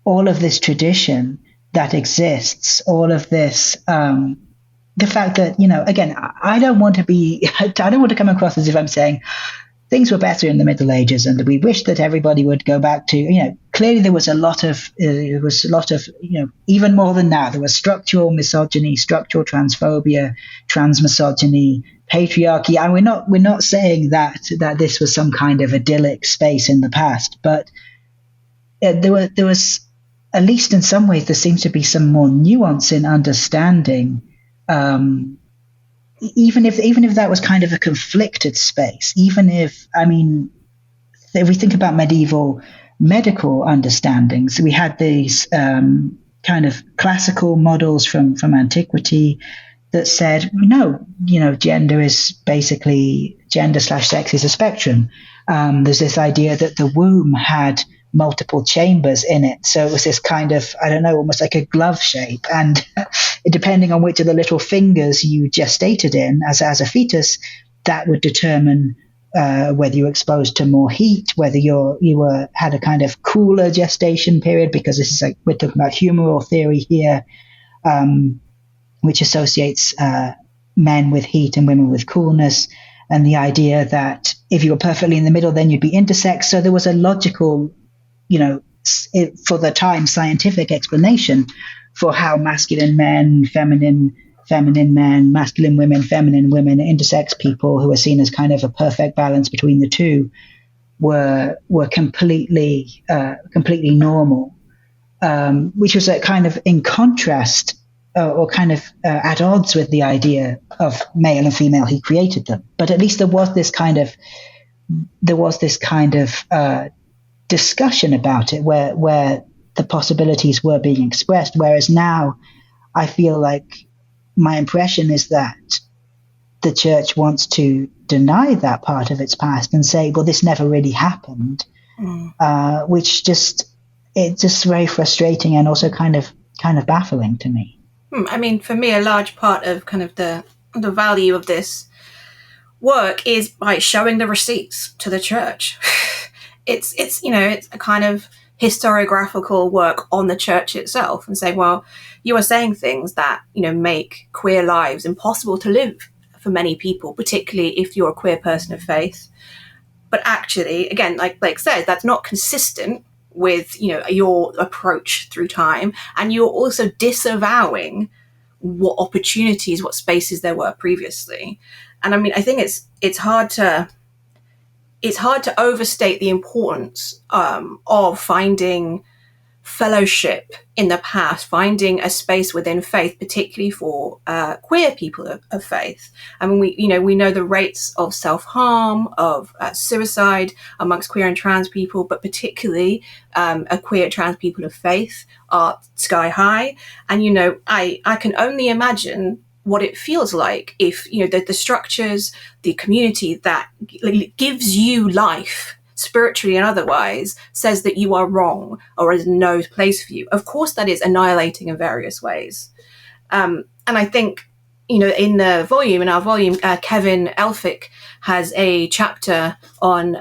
all of this tradition that exists, all of this, the fact that, again, I don't want to come across as if I'm saying things were better in the Middle Ages and we wish that everybody would go back to, clearly there was a lot of, even more than that, there was structural misogyny, structural transphobia, transmisogyny, patriarchy. And we're not saying that this was some kind of idyllic space in the past, but there was, at least in some ways, there seems to be some more nuance in understanding, even if that was kind of a conflicted space, even if we think about medieval medical understandings, we had these kind of classical models from antiquity that said, no, gender is basically, gender/sex is a spectrum. There's this idea that the womb had multiple chambers in it. So it was this kind of, I don't know, almost like a glove shape. And depending on which of the little fingers you gestated in as a fetus, that would determine whether you were exposed to more heat, whether you had a kind of cooler gestation period, because this is we're talking about humoral theory here, which associates men with heat and women with coolness, and the idea that if you were perfectly in the middle, then you'd be intersex. So there was a logical, for the time, scientific explanation for how masculine men, feminine men, masculine women, feminine women, intersex people who are seen as kind of a perfect balance between the two were completely normal, which was a kind of in contrast or kind of at odds with the idea of male and female. He created them, but at least there was this kind of discussion about it where the possibilities were being expressed. Whereas now I feel like my impression is that the church wants to deny that part of its past and say, well, this never really happened, which it's just very frustrating and also kind of baffling to me. I mean, for me, a large part of kind of the value of this work is by showing the receipts to the church. It's a kind of historiographical work on the church itself and saying, well, you are saying things that, make queer lives impossible to live for many people, particularly if you're a queer person of faith. But actually, again, like Blake said, that's not consistent with, your approach through time. And you're also disavowing what opportunities, what spaces there were previously. And I mean, I think it's hard to overstate the importance of finding fellowship in the past, finding a space within faith, particularly for queer people of faith. I mean, we know the rates of self-harm, of suicide amongst queer and trans people, but particularly queer trans people of faith are sky high. And, I can only imagine what it feels like if, the structures, the community that gives you life, spiritually and otherwise, says that you are wrong or is no place for you. Of course, that is annihilating in various ways. And I think, in our volume, Kevin Elphick has a chapter on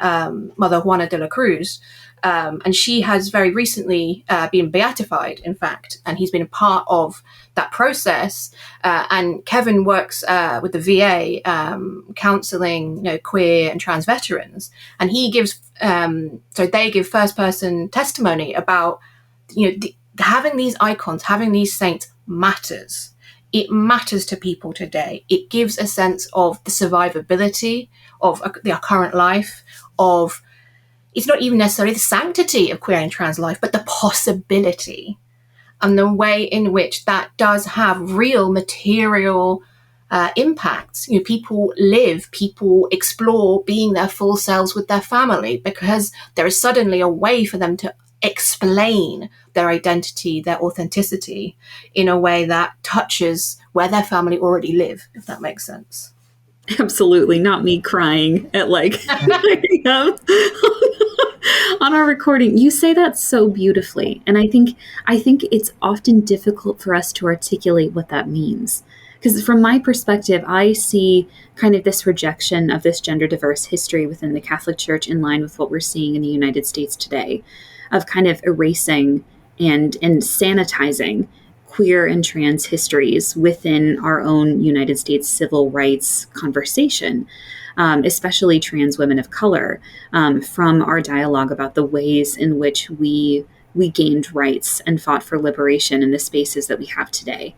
Mother Juana de la Cruz. And she has very recently been beatified, in fact, and he's been a part of that process. And Kevin works with the VA, counseling, queer and trans veterans. And he gives, they give first-person testimony about, having these icons, having these saints matters. It matters to people today. It gives a sense of the survivability of their current life, of it's not even necessarily the sanctity of queer and trans life, but the possibility and the way in which that does have real material impacts. People live, people explore being their full selves with their family because there is suddenly a way for them to explain their identity, their authenticity in a way that touches where their family already live, if that makes sense. Absolutely. Not me crying at 9 a.m. on our recording. You say that so beautifully, and I think it's often difficult for us to articulate what that means. Because from my perspective, I see kind of this rejection of this gender diverse history within the Catholic Church in line with what we're seeing in the United States today, of kind of erasing and sanitizing queer and trans histories within our own United States civil rights conversation, especially trans women of color, from our dialogue about the ways in which we gained rights and fought for liberation in the spaces that we have today.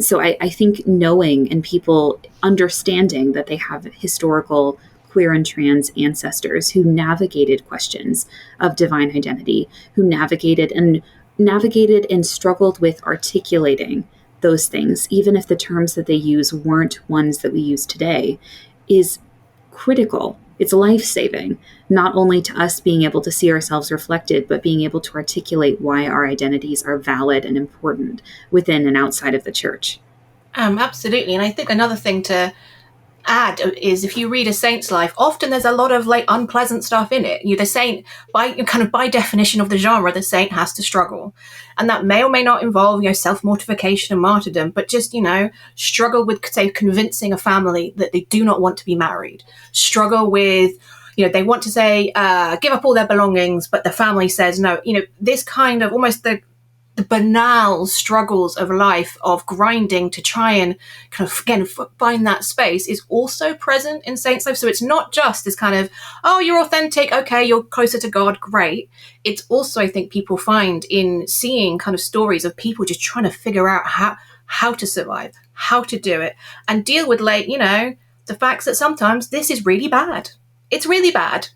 So I think knowing and people understanding that they have historical queer and trans ancestors who navigated questions of divine identity, who navigated and struggled with articulating those things, even if the terms that they use weren't ones that we use today, is critical. It's life-saving, not only to us being able to see ourselves reflected, but being able to articulate why our identities are valid and important within and outside of the church. Absolutely. And I think another thing to add is, if you read a saint's life, often there's a lot of like unpleasant stuff in it. The saint, by definition of the genre, the saint has to struggle, and that may or may not involve self-mortification and martyrdom, but just struggle with, say, convincing a family that they do not want to be married, struggle with they want to say give up all their belongings, but the family says no. This kind of almost the banal struggles of life, of grinding to try and kind of, again, find that space, is also present in saints' life. So it's not just this kind of, oh, you're authentic, okay, you're closer to God, great. It's also, I think, people find in seeing kind of stories of people just trying to figure out how to survive, how to do it, and deal with, like, the facts that sometimes this is really bad. It's really bad.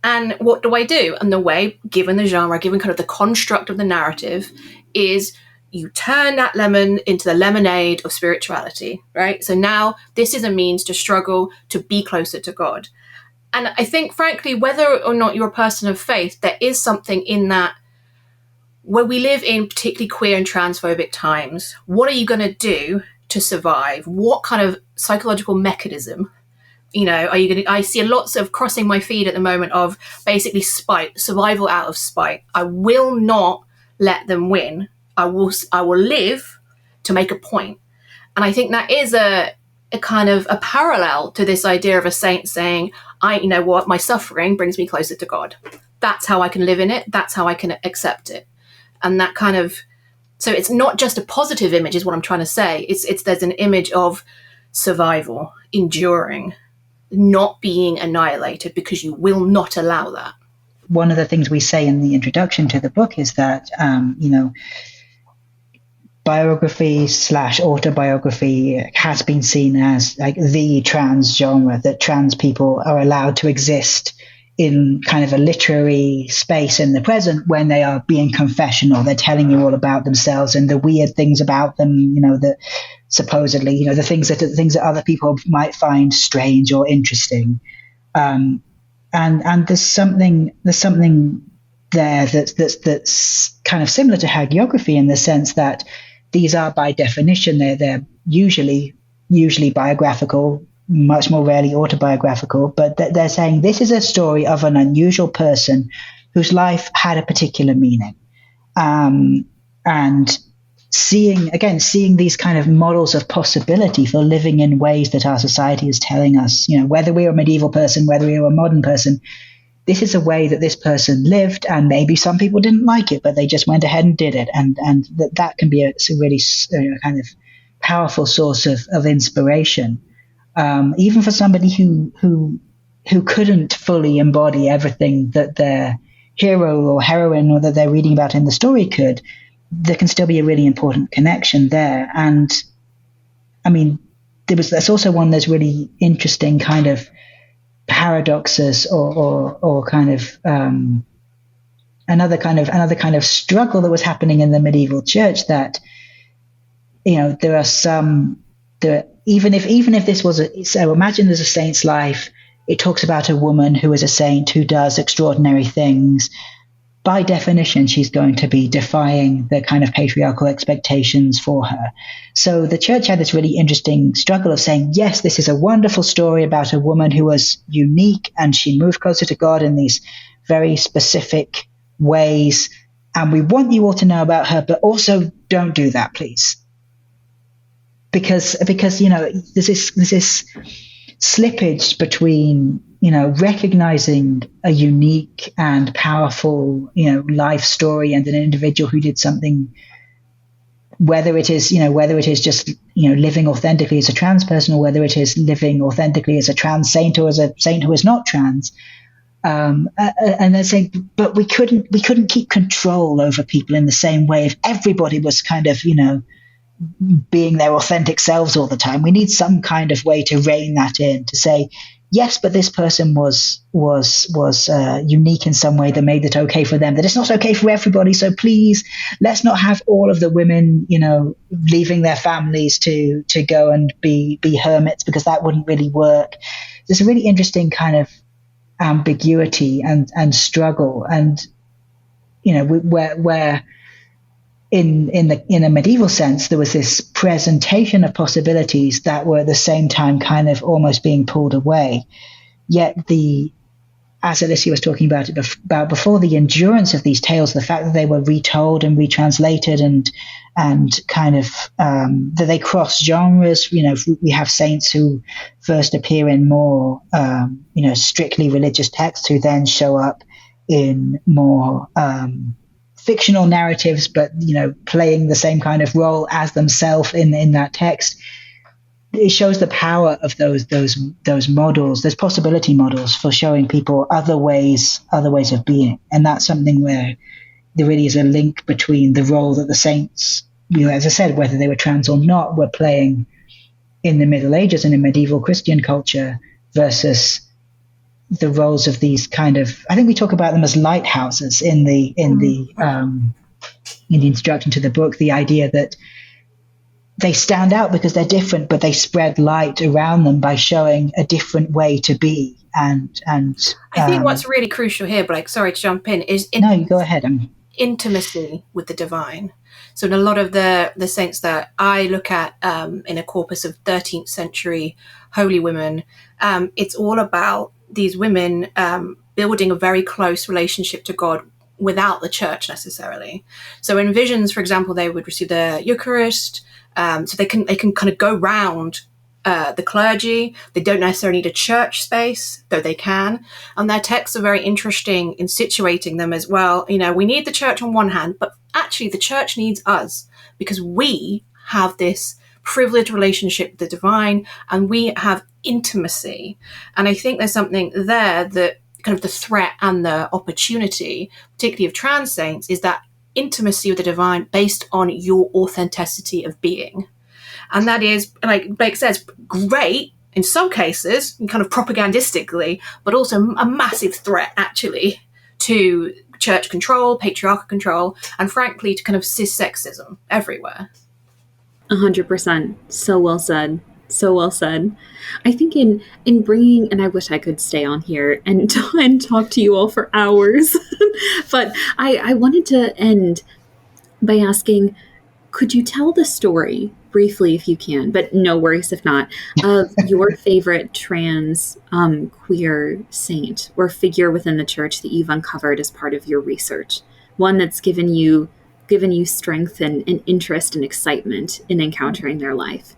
And what do I do? And the way, given the genre, given kind of the construct of the narrative, is you turn that lemon into the lemonade of spirituality, right? So now this is a means to struggle to be closer to God. And I think, frankly, whether or not you're a person of faith, there is something in that where we live in particularly queer and transphobic times. What are you going to do to survive? What kind of psychological mechanism are you going to, I see lots of crossing my feed at the moment of basically spite, survival out of spite. I will not let them win. I will live to make a point. And I think that is a kind of a parallel to this idea of a saint saying, my suffering brings me closer to God. That's how I can live in it. That's how I can accept it. And that kind of, so it's not just a positive image is what I'm trying to say. It's there's an image of survival, enduring, not being annihilated, because you will not allow that. One of the things we say in the introduction to the book is that, biography / autobiography has been seen as like the trans genre, that trans people are allowed to exist in kind of a literary space in the present when they are being confessional. They're telling you all about themselves and the weird things about them, that supposedly, the things that other people might find strange or interesting. And there's something there that's kind of similar to hagiography in the sense that these are, by definition, they're usually biographical, much more rarely autobiographical, but they're saying this is a story of an unusual person whose life had a particular meaning. And seeing these kind of models of possibility for living in ways that our society is telling us, whether we're a medieval person, whether we're a modern person, this is a way that this person lived, and maybe some people didn't like it, but they just went ahead and did it. And that can be a really kind of powerful source of inspiration. Even for somebody who couldn't fully embody everything that their hero or heroine or that they're reading about in the story could, there can still be a really important connection there. And I mean, there's also one that's really interesting kind of paradoxes or kind of another kind of struggle that was happening in the medieval church, that even if this was so imagine there's a saint's life, it talks about a woman who is a saint who does extraordinary things. By definition, she's going to be defying the kind of patriarchal expectations for her. So the church had this really interesting struggle of saying, yes, this is a wonderful story about a woman who was unique and she moved closer to God in these very specific ways. And we want you all to know about her, but also don't do that, please. Because there's this slippage between, recognizing a unique and powerful, life story and an individual who did something, whether it is just, living authentically as a trans person, or whether it is living authentically as a trans saint or as a saint who is not trans. And they're saying, but we couldn't keep control over people in the same way if everybody was kind of, being their authentic selves all the time. We need some kind of way to rein that in, to say, yes, but this person was unique in some way that made it okay for them, that it's not okay for everybody. So please, let's not have all of the women, leaving their families to go and be hermits, because that wouldn't really work. There's a really interesting kind of ambiguity and struggle, and where in a medieval sense there was this presentation of possibilities that were at the same time kind of almost being pulled away, yet as Alicia was talking about before, the endurance of these tales, the fact that they were retold and retranslated and kind of that they cross genres. We have saints who first appear in more strictly religious texts, who then show up in more fictional narratives, but playing the same kind of role as themselves in that text. It shows the power of those models, those possibility models for showing people other ways of being. And that's something where there really is a link between the role that the saints, as I said, whether they were trans or not, were playing in the Middle Ages and in medieval Christian culture, versus the roles of these kind of, I think we talk about them as lighthouses in the introduction to the book, the idea that they stand out because they're different, but they spread light around them by showing a different way to be. And I think what's really crucial here, Blake, sorry to jump in, is no, you go ahead. Intimacy with the divine. So in a lot of the saints that I look at in a corpus of 13th century holy women, it's all about these women building a very close relationship to God without the church necessarily. So in visions, for example, they would receive the Eucharist, so they can kind of go round the clergy. They don't necessarily need a church space, though they can. And their texts are very interesting in situating them as well. We need the church on one hand, but actually the church needs us, because we have this privileged relationship with the divine and we have intimacy. And I think there's something there that kind of the threat and the opportunity, particularly of trans saints, is that intimacy with the divine based on your authenticity of being. And that is, like Blake says, great in some cases, kind of propagandistically, but also a massive threat actually to church control, patriarchal control, and frankly to kind of cis-sexism everywhere. 100%. So well said. So well said. I think in bringing, and I wish I could stay on here and talk to you all for hours, but I wanted to end by asking, could you tell the story briefly, if you can, but no worries if not, of your favorite trans queer saint or figure within the church that you've uncovered as part of your research? One that's given you strength and interest and excitement in encountering their life.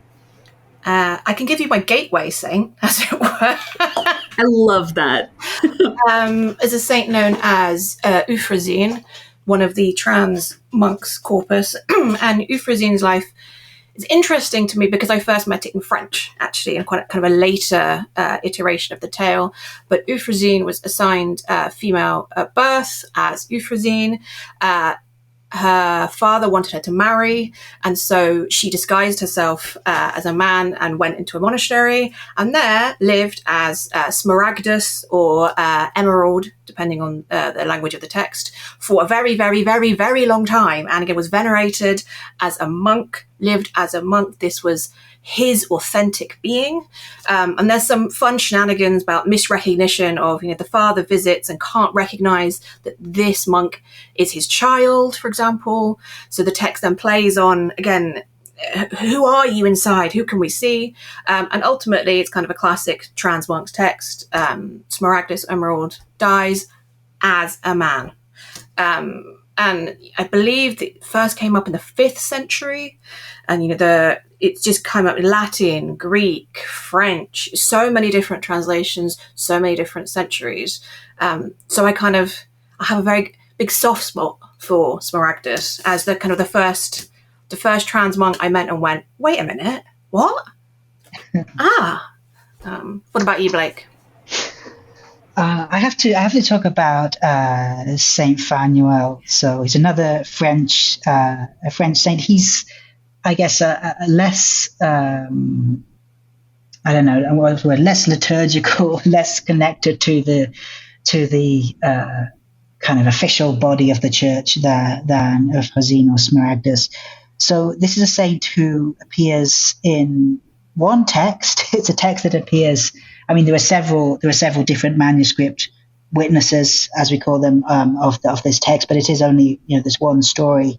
I can give you my gateway saint, as it were. I love that. Is a saint known as Euphrosyne, one of the trans monks corpus. And Euphrosyne's life is interesting to me because I first met it in French, actually, in quite kind of a later iteration of the tale. But Euphrosyne was assigned female at birth as Euphrosyne. Her father wanted her to marry, and so she disguised herself as a man and went into a monastery, and there lived as Smaragdus or Emerald, depending on the language of the text, for a very, very, very, very long time. And again, was venerated as a monk, lived as a monk. This was his authentic being. And there's some fun shenanigans about misrecognition of, the father visits and can't recognize that this monk is his child, for example. So the text then plays on, again, who are you inside? Who can we see? And ultimately, it's kind of a classic trans monk's text. Smaragdus Emerald dies, as a man. And I believe it first came up in the 5th century, and it's just come up in Latin, Greek, French, so many different translations, so many different centuries. So I have a very big soft spot for Smaragdus as the first trans monk I met and went, wait a minute, what? What about you, Blake? I have to talk about Saint Fanuel. So he's another French saint. He's, I guess, a less I don't know what word, less liturgical, less connected to the kind of official body of the church than of Rosine or Smaragdus. So this is a saint who appears in one text. It's a text that appears. I mean, there are several different manuscript witnesses, as we call them, of this text, but it is only this one story,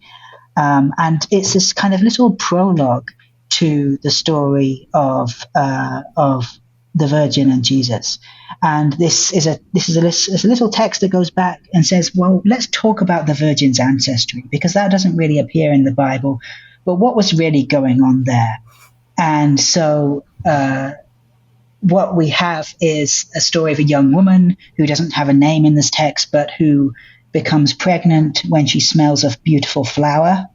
and it's this kind of little prologue to the story of the Virgin and Jesus. And this is a little text that goes back and says, well, let's talk about the Virgin's ancestry, because that doesn't really appear in the Bible, but what was really going on there? And so what we have is a story of a young woman who doesn't have a name in this text, but who becomes pregnant when she smells a beautiful flower.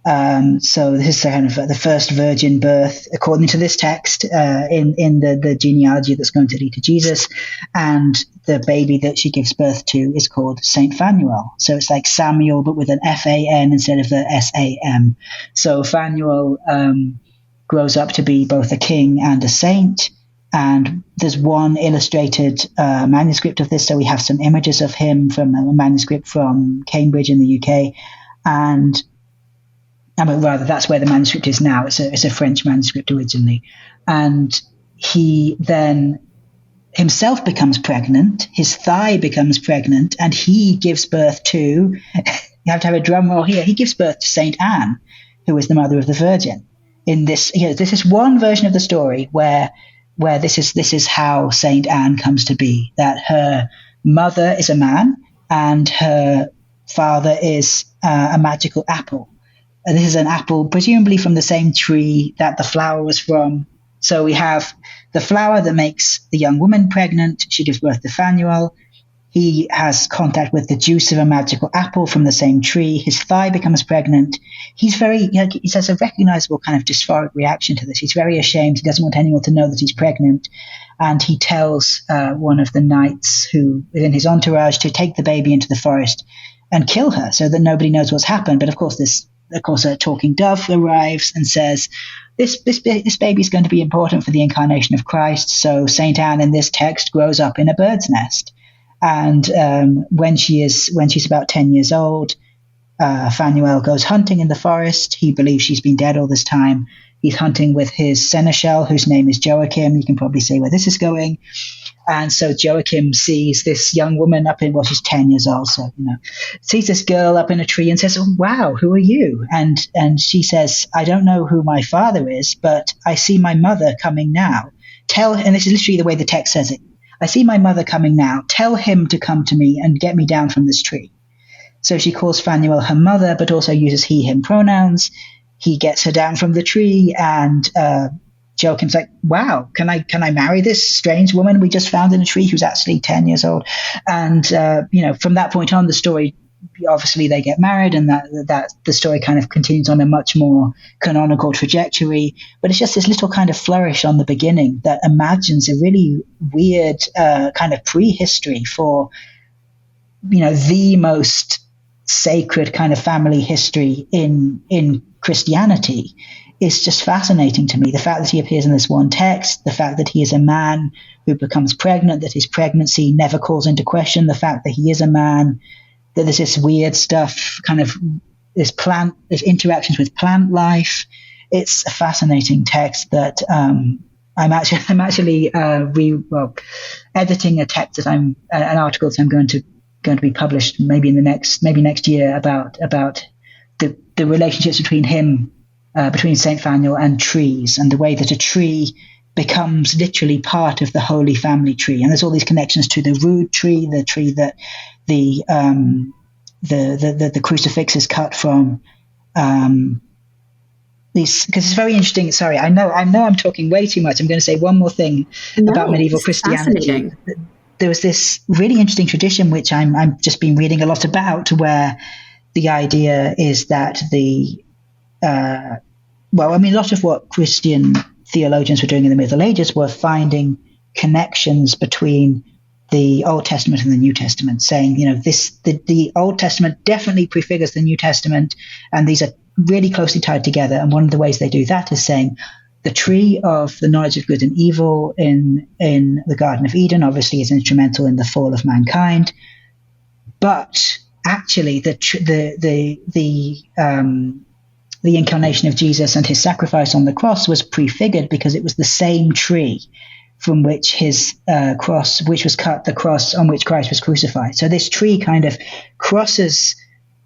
So this is kind of the first virgin birth, according to this text, in the genealogy that's going to lead to Jesus. And the baby that she gives birth to is called Saint Fanuel. So it's like Samuel, but with an F-A-N instead of the S-A-M. So Fanuel grows up to be both a king and a saint. And there's one illustrated manuscript of this. So we have some images of him from a manuscript from Cambridge in the UK. And rather, that's where the manuscript is now. It's a French manuscript originally. And he then himself becomes pregnant. His thigh becomes pregnant. And he gives birth to, you have to have a drum roll here, he gives birth to Saint Anne, who is the mother of the Virgin. In this, this is one version of the story where this is how Saint Anne comes to be, that her mother is a man and her father is a magical apple. And this is an apple presumably from the same tree that the flower was from. So we have the flower that makes the young woman pregnant. She gives birth to Fanuel. He has contact with the juice of a magical apple from the same tree. His thigh becomes pregnant. He's he has a recognizable kind of dysphoric reaction to this. He's very ashamed. He doesn't want anyone to know that he's pregnant. And he tells one of the knights who within his entourage to take the baby into the forest and kill her so that nobody knows what's happened. But of course, a talking dove arrives and says, this baby is going to be important for the incarnation of Christ. So Saint Anne in this text grows up in a bird's nest. And when she's about 10 years old, Fanuel goes hunting in the forest. He believes she's been dead all this time. He's hunting with his seneschal, whose name is Joachim. You can probably see where this is going. And so Joachim sees this young woman she's 10 years old, so, sees this girl up in a tree and says, oh, wow, who are you? And she says, I don't know who my father is, but I see my mother coming now. And this is literally the way the text says it. I see my mother coming now. Tell him to come to me and get me down from this tree. So she calls Fanuel her mother, but also uses he, him pronouns. He gets her down from the tree, and Joachim's like, wow, can I marry this strange woman we just found in a tree who's actually 10 years old? And, from that point on, the story, obviously they get married, and that the story kind of continues on a much more canonical trajectory. But it's just this little kind of flourish on the beginning that imagines a really weird kind of prehistory for, the most sacred kind of family history in Christianity. Is just fascinating to me. The fact that he appears in this one text, the fact that he is a man who becomes pregnant, that his pregnancy never calls into question the fact that he is a man, that there's this weird stuff, kind of this interactions with plant life. It's a fascinating text that I'm actually editing a text that an article that I'm going to be published maybe next year about the relationships between him. Between Saint Fanuel and trees, and the way that a tree becomes literally part of the Holy Family tree. And there's all these connections to the root tree, the tree that the crucifix is cut from. Because it's very interesting. Sorry, I know I'm talking way too much. I'm going to say one more thing about medieval Christianity. There was this really interesting tradition which I'm just been reading a lot about, where the idea is that a lot of what Christian theologians were doing in the Middle Ages were finding connections between the Old Testament and the New Testament, saying, the Old Testament definitely prefigures the New Testament, and these are really closely tied together. And one of the ways they do that is saying the tree of the knowledge of good and evil in the Garden of Eden obviously is instrumental in the fall of mankind, but actually the incarnation of Jesus and his sacrifice on the cross was prefigured because it was the same tree from which his cross, which was cut, the cross on which Christ was crucified. So this tree kind of crosses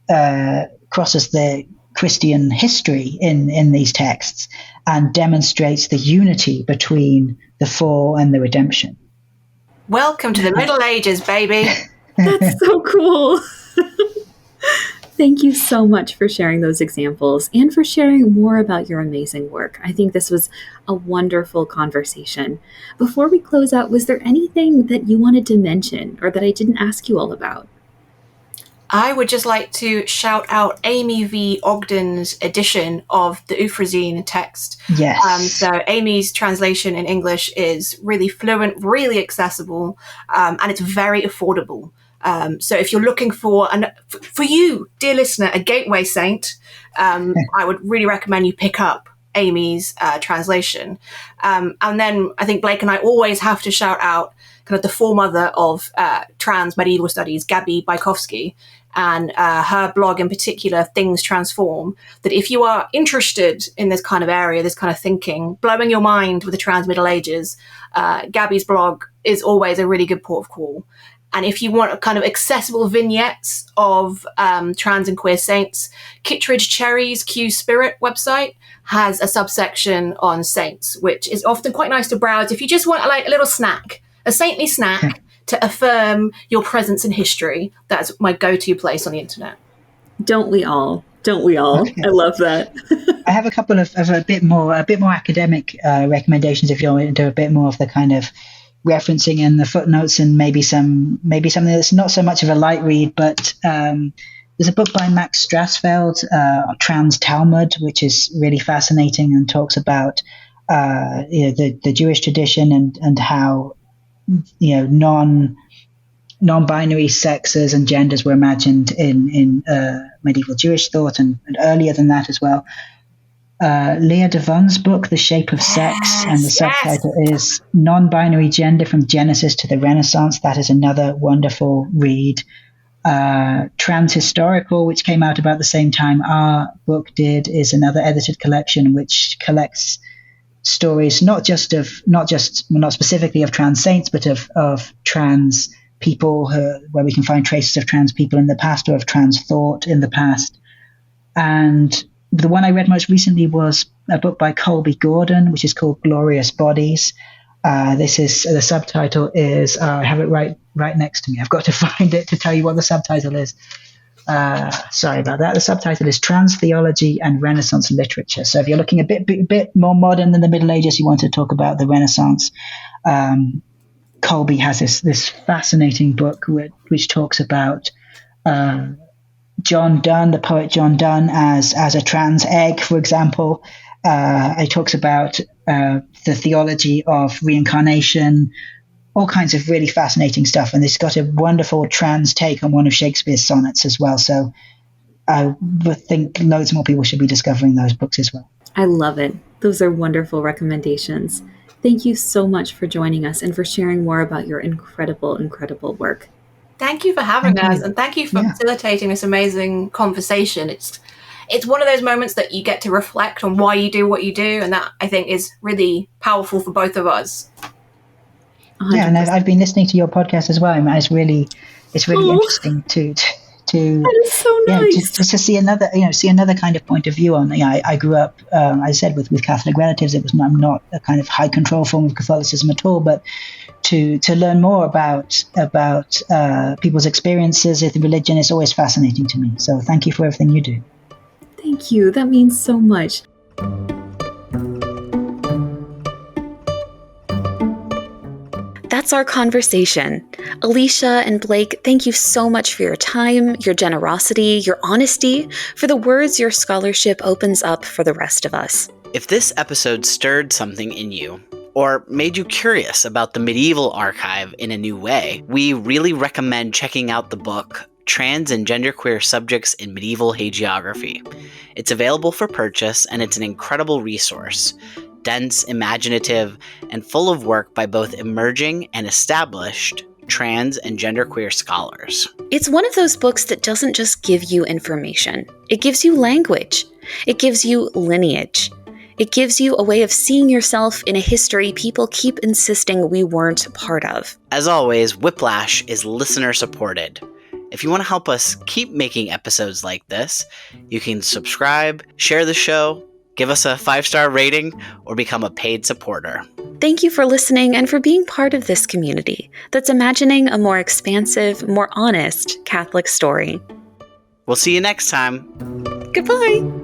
the Christian history in these texts and demonstrates the unity between the fall and the redemption. Welcome to the Middle Ages, baby. That's so cool. Thank you so much for sharing those examples and for sharing more about your amazing work. I think this was a wonderful conversation. Before we close out, was there anything that you wanted to mention or that I didn't ask you all about? I would just like to shout out Amy V. Ogden's edition of the Euphrosyne text. Yes. So Amy's translation in English is really fluent, really accessible, and it's very affordable. So if you're looking for you, dear listener, a gateway saint, I would really recommend you pick up Amy's translation. And then I think Blake and I always have to shout out kind of the foremother of trans medieval studies, Gabby Bajkowski, and her blog in particular, Things Transform, that if you are interested in this kind of area, this kind of thinking, blowing your mind with the trans Middle Ages, Gabby's blog is always a really good port of call. And if you want a kind of accessible vignettes of trans and queer saints, Kittredge Cherry's Q Spirit website has a subsection on saints, which is often quite nice to browse if you just want like a little snack, a saintly snack to affirm your presence in history. That's my go-to place on the internet. Don't we all? Okay. I love that. I have a couple of a bit more academic recommendations if you want to do a bit more of the kind of referencing in the footnotes, and maybe something that's not so much of a light read, but there's a book by Max Strassfeld, Trans Talmud, which is really fascinating and talks about the Jewish tradition and how non-binary sexes and genders were imagined in medieval Jewish thought and earlier than that as well. Leah Devon's book, The Shape of Sex, and the subtitle is Non-Binary Gender from Genesis to the Renaissance. That is another wonderful read. Transhistorical, which came out about the same time our book did, is another edited collection which collects stories not specifically of trans saints, but of trans people where we can find traces of trans people in the past or of trans thought in the past. And the one I read most recently was a book by Colby Gordon, which is called Glorious Bodies. The subtitle is, I have it right next to me. I've got to find it to tell you what the subtitle is. Sorry about that. The subtitle is Trans Theology and Renaissance Literature. So if you're looking a bit more modern than the Middle Ages, you want to talk about the Renaissance, Colby has this fascinating book which talks about John Donne, the poet John Donne, as a trans egg, for example. It talks about the theology of reincarnation, all kinds of really fascinating stuff. And it's got a wonderful trans take on one of Shakespeare's sonnets as well. So I would think loads more people should be discovering those books as well. I love it. Those are wonderful recommendations. Thank you so much for joining us and for sharing more about your incredible, incredible work. Thank you for having us, and thank you for facilitating this amazing conversation. It's one of those moments that you get to reflect on why you do what you do, and that I think is really powerful for both of us. 100%. Yeah, and I've been listening to your podcast as well. I mean, it's really interesting to That is so nice. Just to see another kind of point of view on. I grew up, I said with Catholic relatives. I'm not a kind of high control form of Catholicism at all, but to learn more about people's experiences with religion is always fascinating to me. So thank you for everything you do. Thank you. That means so much. That's our conversation. Alicia and Blake, thank you so much for your time, your generosity, your honesty, for the words your scholarship opens up for the rest of us. If this episode stirred something in you, or made you curious about the medieval archive in a new way, we really recommend checking out the book, Trans and Genderqueer Subjects in Medieval Hagiography. It's available for purchase, and it's an incredible resource. Dense, imaginative, and full of work by both emerging and established trans and genderqueer scholars. It's one of those books that doesn't just give you information. It gives you language. It gives you lineage. It gives you a way of seeing yourself in a history people keep insisting we weren't part of. As always, Whiplash is listener supported. If you want to help us keep making episodes like this, you can subscribe, share the show, give us a 5-star rating, or become a paid supporter. Thank you for listening and for being part of this community that's imagining a more expansive, more honest Catholic story. We'll see you next time. Goodbye.